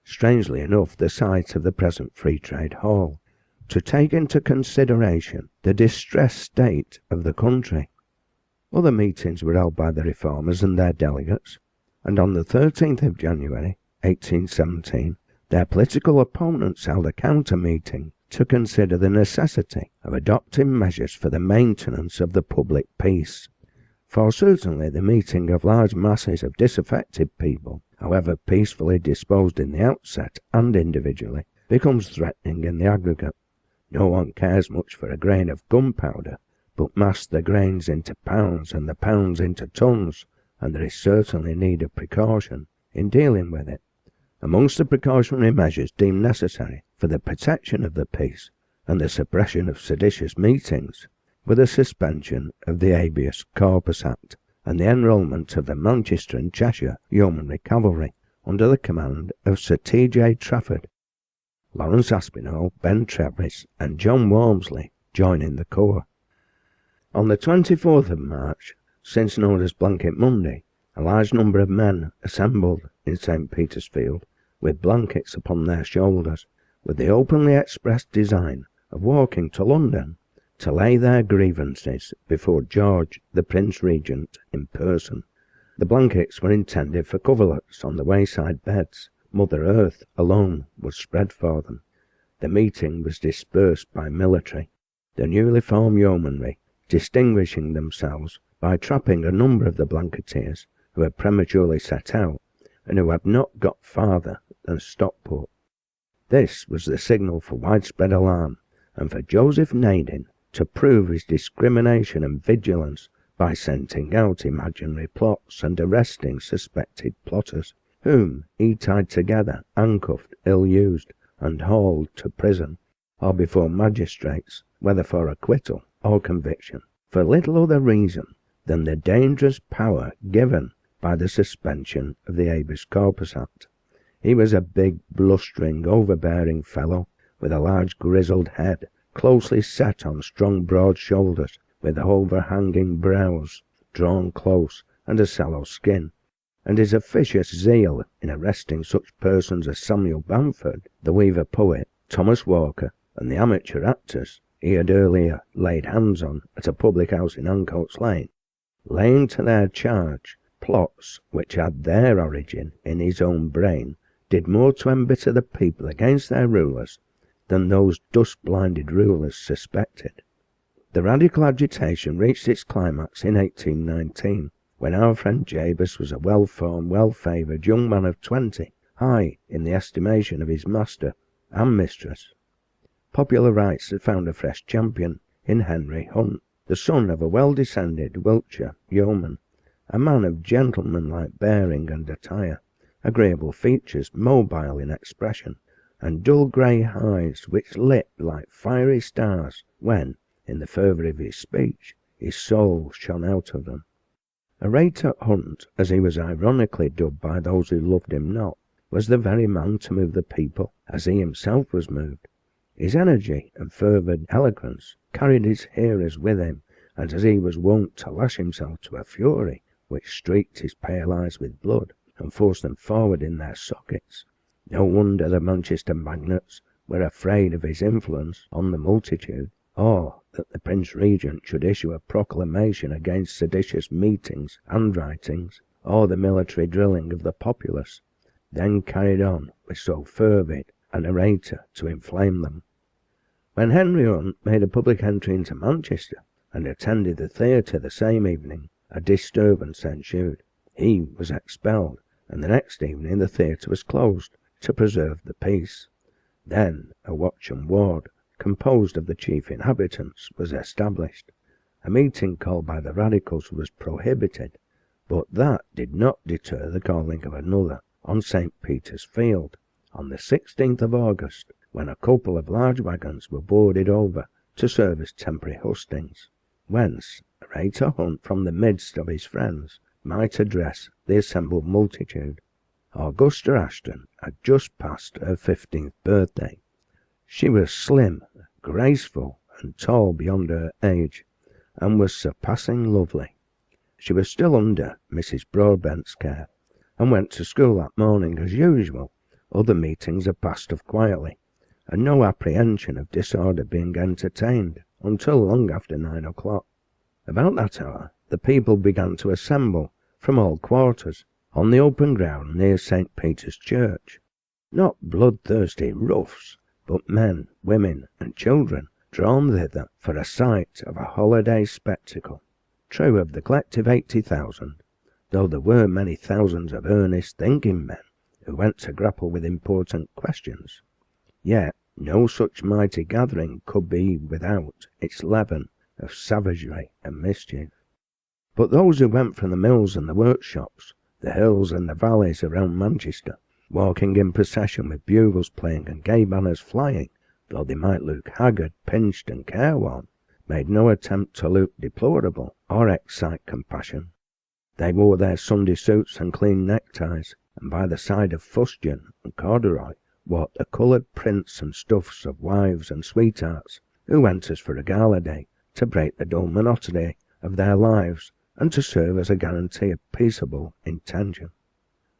strangely enough the site of the present Free Trade Hall, to take into consideration the distressed state of the country. Other meetings were held by the reformers and their delegates, and on the 13th of January 1817 their political opponents held a counter-meeting to consider the necessity of adopting measures for the maintenance of the public peace. For certainly the meeting of large masses of disaffected people, however peacefully disposed in the outset and individually, becomes threatening in the aggregate. No one cares much for a grain of gunpowder, but mass the grains into pounds and the pounds into tons, and there is certainly need of precaution in dealing with it. Amongst the precautionary measures deemed necessary for the protection of the peace and the suppression of seditious meetings were the suspension of the Habeas Corpus Act and the enrolment of the Manchester and Cheshire Yeomanry Cavalry under the command of Sir T.J. Trafford, Lawrence Aspinall, Ben Trevis and John Walmsley joining the corps. On the 24th of March, since known as Blanket Monday, a large number of men assembled in St. Peter's Field with blankets upon their shoulders, with the openly expressed design of walking to London to lay their grievances before George, the Prince Regent, in person. The blankets were intended for coverlets on the wayside beds. Mother Earth alone was spread for them. The meeting was dispersed by military, the newly formed yeomanry distinguishing themselves by trapping a number of the blanketeers who had prematurely set out and who had not got farther than Stockport. This was the signal for widespread alarm, and for Joseph Naden to prove his discrimination and vigilance by scenting out imaginary plots and arresting suspected plotters, whom he tied together, handcuffed, ill-used, and hauled to prison, or before magistrates, whether for acquittal or conviction, for little other reason than the dangerous power given by the suspension of the Habeas Corpus Act. He was a big, blustering, overbearing fellow, with a large grizzled head, closely set on strong broad shoulders, with overhanging brows drawn close, and a sallow skin, and his officious zeal in arresting such persons as Samuel Bamford, the weaver poet, Thomas Walker, and the amateur actors he had earlier laid hands on at a public house in Ancoats Lane, laying to their charge plots which had their origin in his own brain, did more to embitter the people against their rulers than those dust-blinded rulers suspected. The radical agitation reached its climax in 1819, when our friend Jabez was a well-formed, well-favoured young man of 20, high in the estimation of his master and mistress. Popular rights had found a fresh champion in Henry Hunt, the son of a well-descended Wiltshire yeoman, a man of gentlemanlike bearing and attire, agreeable features, mobile in expression, and dull grey eyes which lit like fiery stars when, in the fervour of his speech, his soul shone out of them. A Raitor Hunt, as he was ironically dubbed by those who loved him not, was the very man to move the people as he himself was moved. His energy and fervid eloquence carried his hearers with him, and as he was wont to lash himself to a fury which streaked his pale eyes with blood and forced them forward in their sockets, no wonder the Manchester magnates were afraid of his influence on the multitude, or that the Prince Regent should issue a proclamation against seditious meetings, handwritings, or the military drilling of the populace, then carried on with so fervid an orator to inflame them. When Henry Hunt made a public entry into Manchester, and attended the theatre the same evening, a disturbance ensued. He was expelled, and the next evening the theatre was closed to preserve the peace. Then a watch and ward, composed of the chief inhabitants, was established. A meeting called by the radicals was prohibited, but that did not deter the calling of another on St. Peter's Field on the 16th of August, when a couple of large wagons were boarded over to serve as temporary hustings, whence Raytor Hunt from the midst of his friends might address the assembled multitude. Augusta Ashton had just passed her 15th birthday. She was slim, graceful, and tall beyond her age, and was surpassing lovely. She was still under Mrs. Broadbent's care, and went to school that morning as usual. Other meetings had passed off quietly, and no apprehension of disorder being entertained until long after 9 o'clock. About that hour the people began to assemble from all quarters on the open ground near St. Peter's Church. Not bloodthirsty roughs, but men, women, and children drawn thither for a sight of a holiday spectacle. True, of the collective 80,000, though there were many thousands of earnest thinking men who went to grapple with important questions, yet no such mighty gathering could be without its leaven of savagery and mischief. But those who went from the mills and the workshops, the hills and the valleys around Manchester, walking in procession with bugles playing and gay banners flying, though they might look haggard, pinched, and careworn, made no attempt to look deplorable or excite compassion. They wore their Sunday suits and clean neckties, and by the side of fustian and corduroy walked the coloured prints and stuffs of wives and sweethearts who went as for a gala day to break the dull monotony of their lives and to serve as a guarantee of peaceable intention.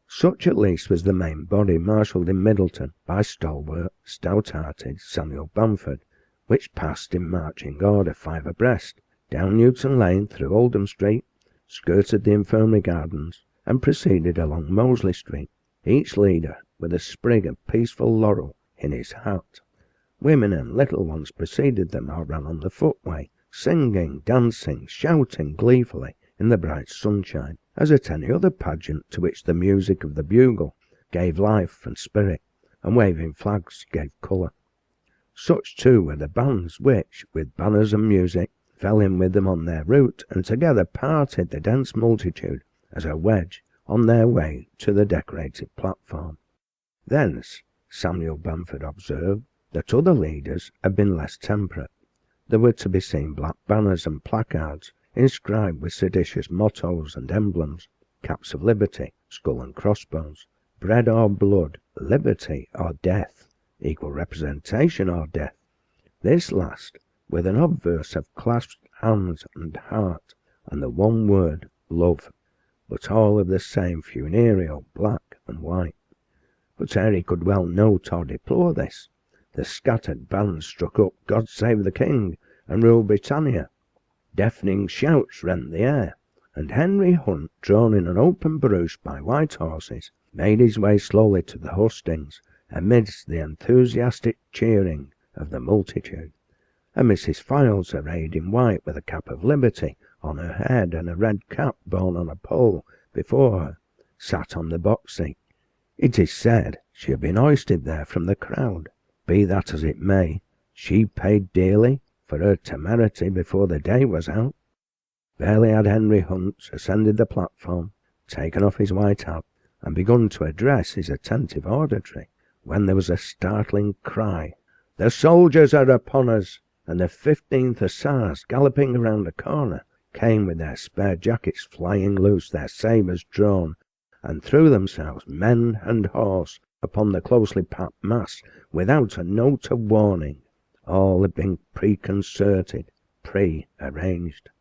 Such at least was the main body marshalled in Middleton by stalwart, stout-hearted Samuel Bamford, which passed in marching order 5 abreast, down Newton Lane through Oldham Street, skirted the Infirmary Gardens, and proceeded along Mosley Street, each leader with a sprig of peaceful laurel in his hat. Women and little ones preceded them or ran on the footway, singing, dancing, shouting gleefully in the bright sunshine, as at any other pageant to which the music of the bugle gave life and spirit, and waving flags gave colour. Such too were the bands which, with banners and music, fell in with them on their route, and together parted the dense multitude as a wedge on their way to the decorated platform. Thence Samuel Bamford observed that other leaders had been less temperate. There were to be seen black banners and placards inscribed with seditious mottos and emblems, caps of liberty, skull and crossbones, bread or blood, liberty or death, equal representation or death, this last with an obverse of clasped hands and heart, and the one word love, but all of the same funereal black and white. But ere he could well note or deplore this, the scattered bands struck up God Save the King and Rule Britannia. Deafening shouts rent the air, and Henry Hunt, drawn in an open barouche by white horses, made his way slowly to the hustings, amidst the enthusiastic cheering of the multitude. And Mrs. Files, arrayed in white with a cap of liberty on her head and a red cap borne on a pole before her, sat on the box seat. It is said she had been hoisted there from the crowd. Be that as it may, she paid dearly for her temerity before the day was out. Barely had Henry Hunt ascended the platform, taken off his white hat, and begun to address his attentive auditory, when there was a startling cry. "The soldiers are upon us!" And the 15th Hussars, galloping around a corner, came with their spare jackets flying loose, their sabres drawn, and threw themselves, men and horse, upon the closely packed mass without a note of warning. All had been preconcerted, pre-arranged.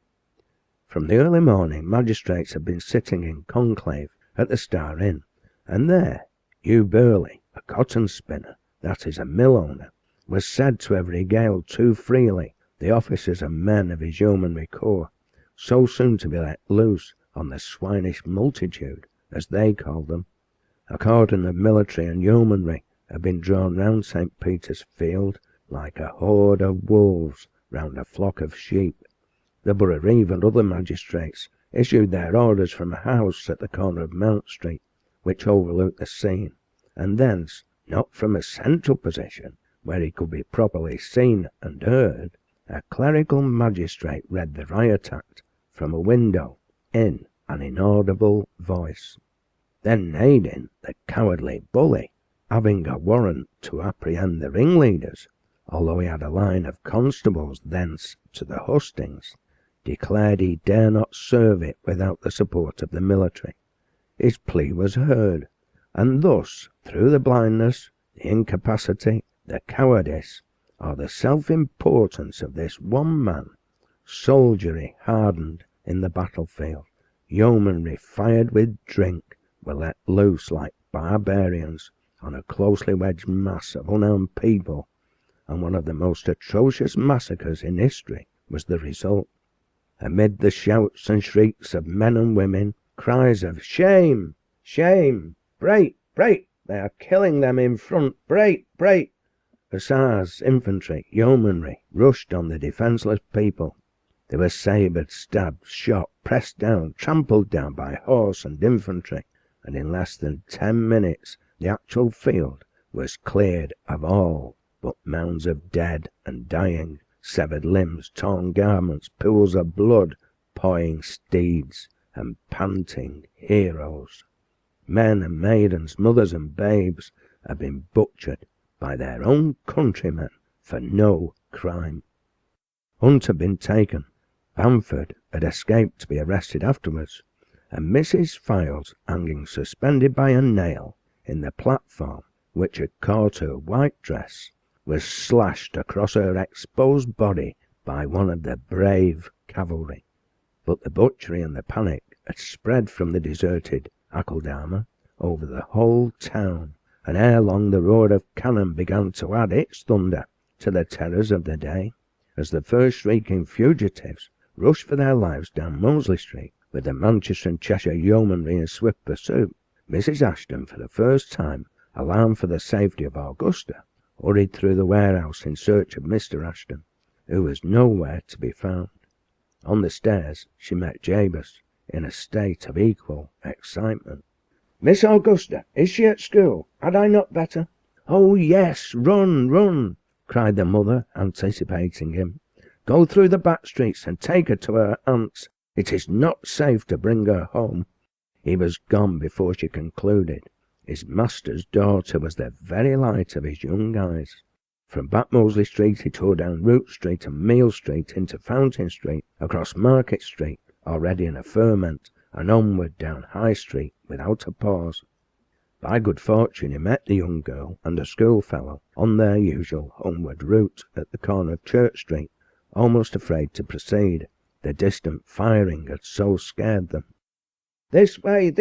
From the early morning, magistrates had been sitting in conclave at the Star Inn, and there Hugh Burley, a cotton spinner, that is, a mill owner, was said to have regaled too freely the officers and men of his yeomanry corps, so soon to be let loose on the swinish multitude, as they called them. A cordon of military and yeomanry had been drawn round St. Peter's Field like a horde of wolves round a flock of sheep. The Borough Reeve and other magistrates, issued their orders from a house at the corner of Mount Street, which overlooked the scene, and thence, not from a central position, where he could be properly seen and heard, a clerical magistrate read the riot act from a window in an inaudible voice. Then Nadin, the cowardly bully, having a warrant to apprehend the ringleaders, although he had a line of constables thence to the hustings, declared he dare not serve it without the support of the military. His plea was heard, and thus, through the blindness, the incapacity, the cowardice, or the self-importance of this one man, soldiery hardened in the battlefield, yeomanry fired with drink, were let loose like barbarians on a closely wedged mass of unarmed people, and one of the most atrocious massacres in history was the result. Amid the shouts and shrieks of men and women, cries of "Shame! Shame! Break! Break! They are killing them in front! Break! Break!" Hussars, infantry, yeomanry rushed on the defenceless people. They were sabred, stabbed, shot, pressed down, trampled down by horse and infantry, and in less than 10 minutes the actual field was cleared of all but mounds of dead and dying, severed limbs, torn garments, pools of blood, pawing steeds, and panting heroes. Men and maidens, mothers and babes, had been butchered by their own countrymen for no crime. Hunt had been taken. Bamford had escaped to be arrested afterwards, and Mrs. Files, hanging suspended by a nail in the platform which had caught her white dress, was slashed across her exposed body by one of the brave cavalry. But the butchery and the panic had spread from the deserted Akeldama over the whole town, and ere long the roar of cannon began to add its thunder to the terrors of the day, as the first shrieking fugitives rushed for their lives down Mosley Street, with the Manchester and Cheshire yeomanry in swift pursuit. Mrs. Ashton, for the first time, alarmed for the safety of Augusta, hurried through the warehouse in search of Mr. Ashton, who was nowhere to be found. On the stairs she met Jabez, in a state of equal excitement. "Miss Augusta, is she at school? Had I not better?" "Oh, yes, run, run!" cried the mother, anticipating him. "Go through the back streets and take her to her aunt's. It is not safe to bring her home." He was gone before she concluded. His master's daughter was the very light of his young eyes. From Back Mosley Street he tore down Root Street and Meal Street into Fountain Street, across Market Street, already in a ferment, and onward down High Street without a pause. By good fortune he met the young girl and a schoolfellow on their usual homeward route at the corner of Church Street, almost afraid to proceed. The distant firing had so scared them. This way,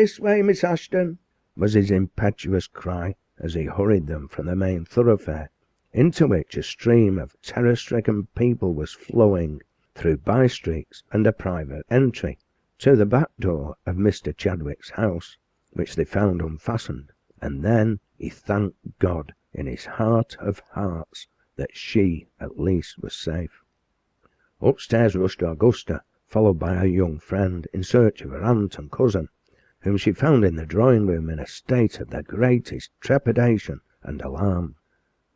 Miss Ashton!" was his impetuous cry as he hurried them from the main thoroughfare, into which a stream of terror-stricken people was flowing, through by-streets and a private entry, to the back door of Mr. Chadwick's house, which they found unfastened, and then he thanked God in his heart of hearts that she at least was safe. Upstairs rushed Augusta, followed by her young friend, in search of her aunt and cousin, whom she found in the drawing-room in a state of the greatest trepidation and alarm.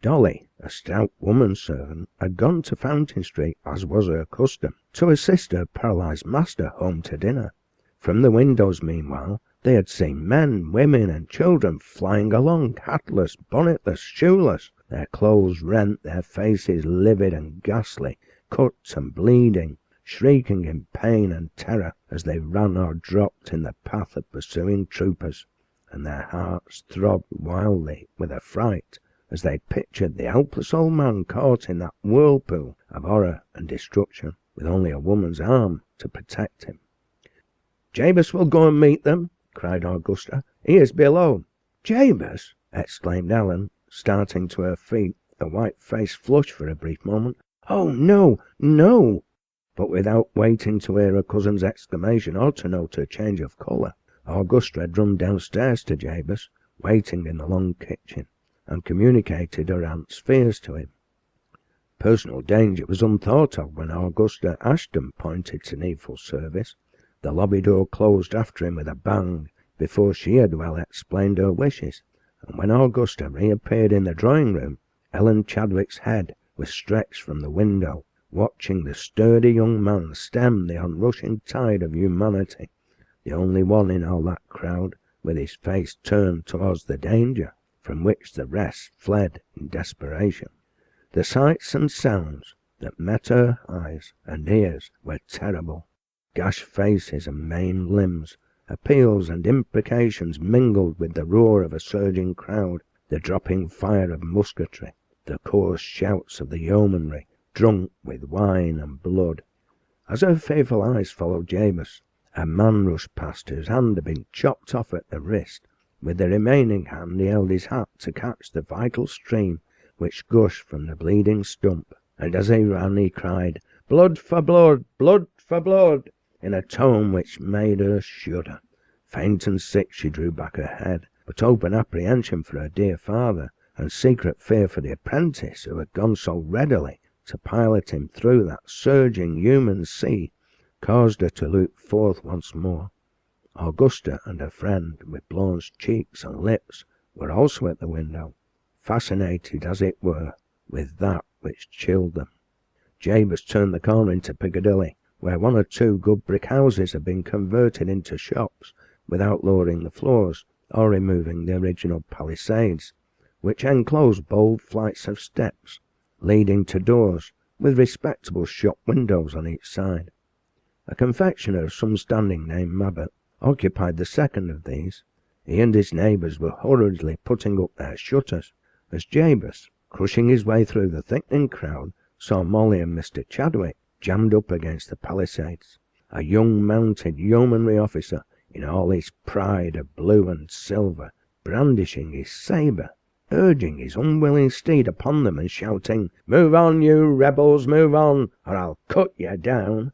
Dolly, a stout woman-servant, had gone to Fountain Street, as was her custom, to assist her paralysed master home to dinner. From the windows, meanwhile, they had seen men, women, and children flying along, hatless, bonnetless, shoeless, their clothes rent, their faces livid and ghastly, cut and bleeding, shrieking in pain and terror as they ran or dropped in the path of pursuing troopers, and their hearts throbbed wildly with affright as they pictured the helpless old man caught in that whirlpool of horror and destruction, with only a woman's arm to protect him. "Jabez will go and meet them," cried Augusta. "He is below." "Jabez!" exclaimed Ellen, starting to her feet, her white face flushed for a brief moment. "Oh, no, no!" But without waiting to hear her cousin's exclamation or to note her change of colour, Augusta had run downstairs to Jabez, waiting in the long kitchen, and communicated her aunt's fears to him. Personal danger was unthought of when Augusta Ashton pointed to needful service, The lobby door closed after him with a bang before she had well explained her wishes, and when Augusta reappeared in the drawing-room, Ellen Chadwick's head was stretched from the window, watching the sturdy young man stem the onrushing tide of humanity, the only one in all that crowd with his face turned towards the danger from which the rest fled in desperation. The sights and sounds that met her eyes and ears were terrible. Gashed faces and maimed limbs, appeals and imprecations mingled with the roar of a surging crowd, the dropping fire of musketry, the coarse shouts of the yeomanry, drunk with wine and blood. As her fearful eyes followed Jabez, a man rushed past whose hand had been chopped off at the wrist. With the remaining hand he held his hat to catch the vital stream which gushed from the bleeding stump, and as he ran he cried, "Blood for blood! Blood for blood!" in a tone which made her shudder. Faint and sick she drew back her head, but open apprehension for her dear father, and secret fear for the apprentice who had gone so readily to pilot him through that surging human sea, caused her to look forth once more. Augusta and her friend, with blanched cheeks and lips, were also at the window, fascinated, as it were, with that which chilled them. Jabez turned the corner into Piccadilly, where one or two good brick houses had been converted into shops, without lowering the floors or removing the original palisades, which enclosed bold flights of steps, leading to doors with respectable shop windows on each side. A confectioner of some standing named Mabbott occupied the second of these. He and his neighbours were hurriedly putting up their shutters, as Jabez, crushing his way through the thickening crowd, saw Molly and Mr. Chadwick jammed up against the palisades. A young mounted yeomanry officer, in all his pride of blue and silver, brandishing his sabre, urging his unwilling steed upon them and shouting, "Move on, you rebels, move on, or I'll cut you down."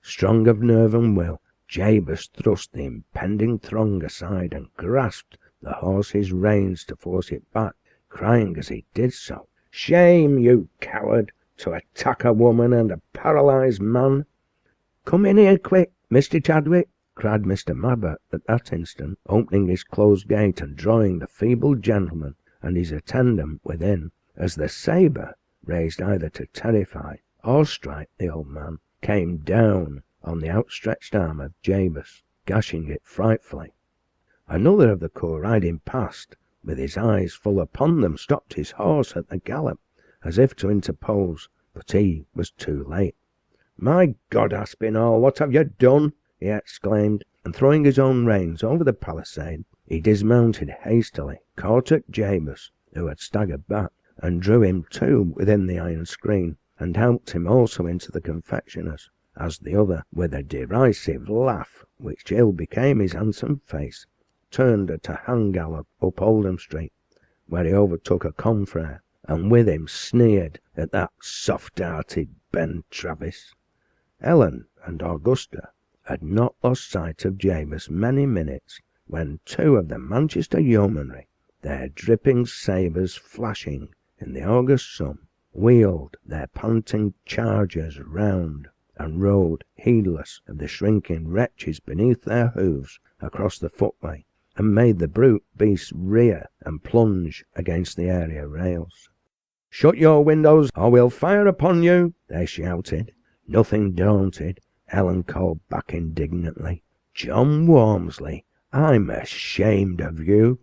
Strong of nerve and will, Jabez thrust the impending throng aside and grasped the horse's reins to force it back, crying as he did so, "Shame, you coward, to attack a woman and a paralysed man!" "Come in here quick, Mr. Chadwick," cried Mr. Mabbott at that instant, opening his closed gate and drawing the feeble gentleman and his attendant within, as the sabre, raised either to terrify or strike the old man, came down on the outstretched arm of Jabez, gashing it frightfully. Another of the corps, riding past, with his eyes full upon them, stopped his horse at the gallop, as if to interpose, but he was too late. "My God, Aspinall, what have you done?" he exclaimed, and throwing his own reins over the palisade, he dismounted hastily, caught at Jabez, who had staggered back, and drew him too within the iron screen, and helped him also into the confectioner's, as the other, with a derisive laugh which ill became his handsome face, turned at a hand gallop up Oldham Street, where he overtook a confrere, and with him sneered at that soft-hearted Ben Travis. Ellen and Augusta had not lost sight of Jabez many minutes, when two of the Manchester yeomanry, their dripping sabres flashing in the August sun, wheeled their panting chargers round and rode, heedless of the shrinking wretches beneath their hoofs, across the footway, and made the brute beasts rear and plunge against the area rails. "Shut your windows, or we'll fire upon you!" they shouted. Nothing daunted, Ellen called back indignantly, "John Walmsley, I'm ashamed of you!"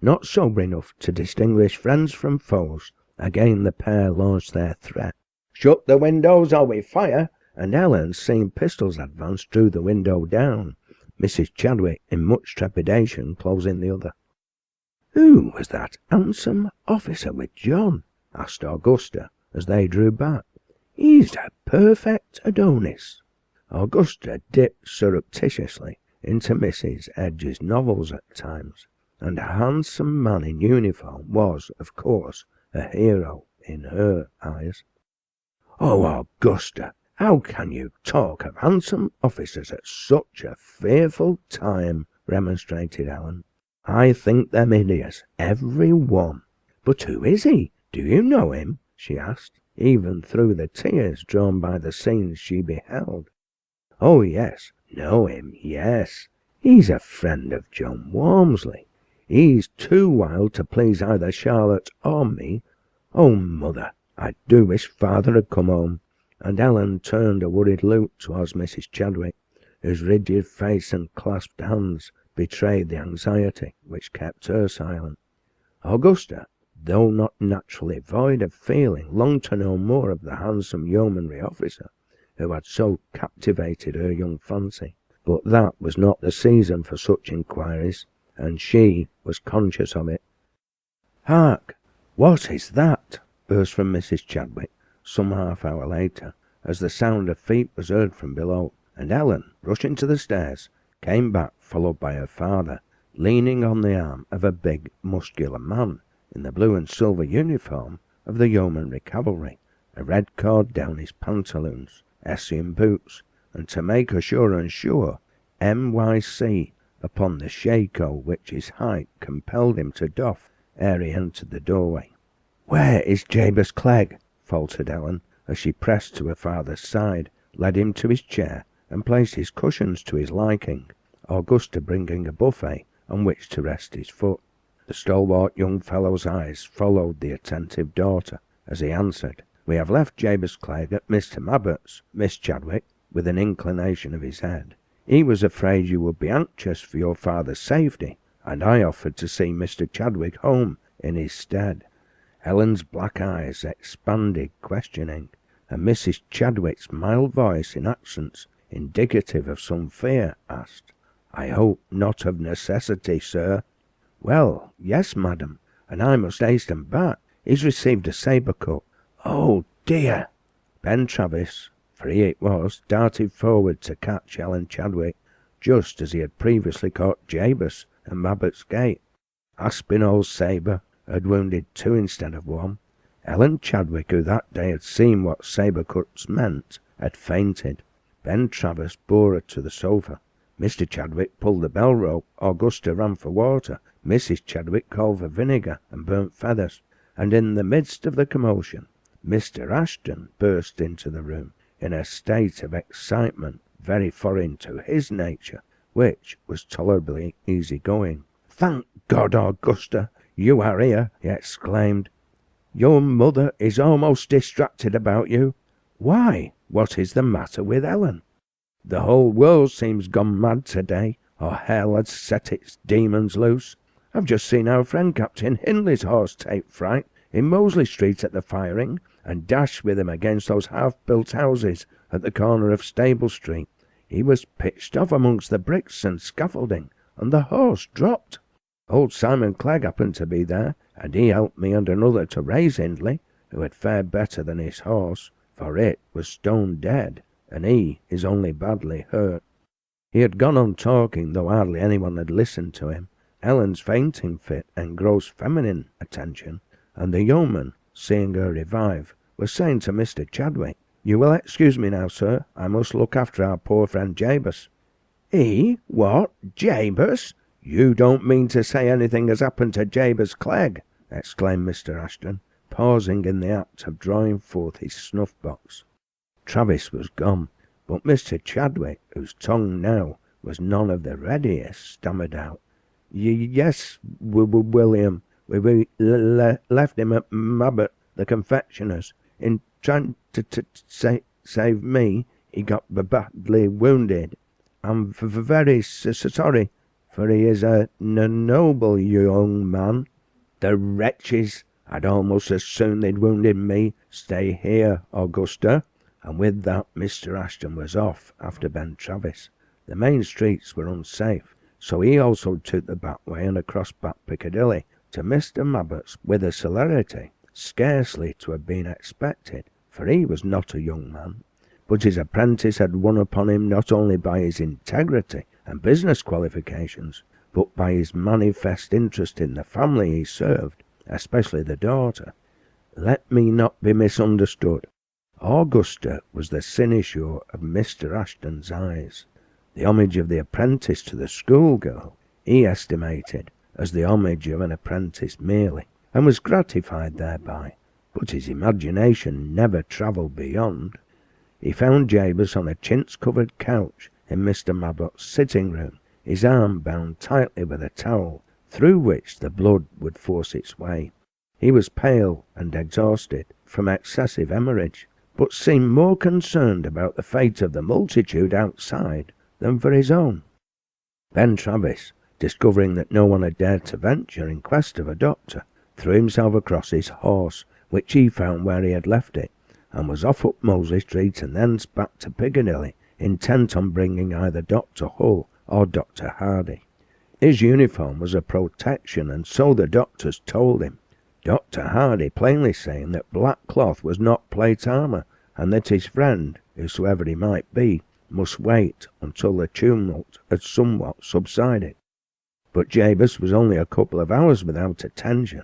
Not sober enough to distinguish friends from foes, again the pair launched their threat. "Shut the windows, or we fire!" and Ellen, seeing pistols advance, drew the window down, Mrs. Chadwick, in much trepidation, closing the other. "Who was that handsome officer with John?" asked Augusta, as they drew back. "He's a perfect Adonis." Augusta dipped surreptitiously into Mrs. Edge's novels at times, and a handsome man in uniform was, of course, a hero in her eyes. "Oh, Augusta, how can you talk of handsome officers at such a fearful time?" remonstrated Ellen. "I think them hideous, every one." "But who is he? Do you know him?" she asked, even through the tears drawn by the scenes she beheld. "Oh, yes, Know him, yes. He's a friend of John Walmsley. He's too wild to please either Charlotte or me. Oh, mother, I do wish father had come home." And Ellen turned a worried look towards Mrs. Chadwick, whose rigid face and clasped hands betrayed the anxiety which kept her silent. Augusta, though not naturally void of feeling, longed to know more of the handsome yeomanry officer who had so captivated her young fancy. But that was not the season for such inquiries, and she was conscious of it. "Hark! What is that?" burst from Mrs. Chadwick some half-hour later, as the sound of feet was heard from below, and Ellen, rushing to the stairs, came back followed by her father, leaning on the arm of a big, muscular man in the blue and silver uniform of the yeomanry cavalry, a red cord down his pantaloons, Hessian boots, and, to make assurance sure, M.Y.C. upon the shako which his height compelled him to doff ere he entered the doorway. "Where is Jabez Clegg?" faltered Ellen, as she pressed to her father's side, led him to his chair, and placed his cushions to his liking, Augusta bringing a buffet on which to rest his foot. The stalwart young fellow's eyes followed the attentive daughter as he answered, "We have left Jabez Clegg at Mr. Mabbott's, Miss Chadwick," with an inclination of his head. "He was afraid you would be anxious for your father's safety, and I offered to see Mr. Chadwick home in his stead." Ellen's black eyes expanded questioning, and Mrs. Chadwick's mild voice, in accents indicative of some fear, asked, "I hope not of necessity, sir." "Well, yes, madam, and I must hasten back. He's received a sabre cut." "Oh, dear!" Ben Travis, for he it was, darted forward to catch Ellen Chadwick, just as he had previously caught Jabez at Mabbott's gate. Aspinall's sabre had wounded two instead of one. Ellen Chadwick, who that day had seen what sabre cuts meant, had fainted. Ben Travis bore her to the sofa. Mr. Chadwick pulled the bell rope. Augusta ran for water. Mrs. Chadwick called for vinegar and burnt feathers. And in the midst of the commotion, Mr. Ashton burst into the room in a state of excitement very foreign to his nature, which was tolerably easy-going. "Thank God, Augusta, you are here!" he exclaimed. "Your mother is almost distracted about you. Why, what is the matter with Ellen? The whole world seems gone mad to-day, or hell has set its demons loose. I've just seen our friend Captain Hindley's horse take fright in Mosley Street at the firing, and dash with him against those half-built houses at the corner of Stable Street. He was pitched off amongst the bricks and scaffolding, and the horse dropped. Old Simon Clegg happened to be there, and he helped me and another to raise Hindley, who had fared better than his horse, for it was stone dead, and he is only badly hurt." He had gone on talking, though hardly anyone had listened to him. Ellen's fainting fit engrossed feminine attention, and the yeoman, seeing her revive, was saying to Mr. Chadwick, "You will excuse me now, sir. I must look after our poor friend Jabez." What? Jabez? You don't mean to say anything has happened to Jabez Clegg?" exclaimed Mr. Ashton, pausing in the act of drawing forth his snuff-box. Travis was gone, but Mr. Chadwick, whose tongue now was none of the readiest, stammered out, "Yes, William, we left him at Mabbott, the confectioner's. In trying to save me, he got badly wounded. I'm very sorry, for he is a noble young man. The wretches! I'd almost as soon they'd wounded me. Stay here, Augusta." And with that Mr. Ashton was off after Ben Travis. The main streets were unsafe, so he also took the back way and across back Piccadilly to Mr. Mabbott's with a celerity scarcely to have been expected, for he was not a young man, but his apprentice had won upon him not only by his integrity and business qualifications, but by his manifest interest in the family he served, especially the daughter. Let me not be misunderstood. Augusta was the cynosure of Mr. Ashton's eyes. The homage of the apprentice to the schoolgirl he estimated as the homage of an apprentice merely, and was gratified thereby, but his imagination never travelled beyond. He found Jabez on a chintz-covered couch in Mr. Mabbott's sitting-room, his arm bound tightly with a towel, through which the blood would force its way. He was pale and exhausted from excessive hemorrhage, but seemed more concerned about the fate of the multitude outside than for his own. Ben Travis, discovering that no one had dared to venture in quest of a doctor, threw himself across his horse, which he found where he had left it, and was off up Mosley Street and thence back to Piccadilly, intent on bringing either Dr. Hull or Dr. Hardy. His uniform was a protection, and so the doctors told him, Dr. Hardy plainly saying that black cloth was not plate armour, and that his friend, whosoever he might be, must wait until the tumult had somewhat subsided. But Jabez was only a couple of hours without attention.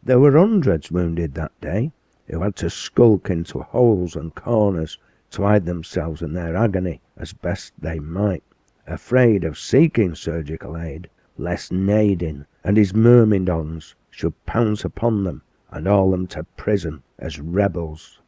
There were hundreds wounded that day, who had to skulk into holes and corners to hide themselves in their agony as best they might, afraid of seeking surgical aid, lest Nadin and his myrmidons should pounce upon them and haul them to prison as rebels.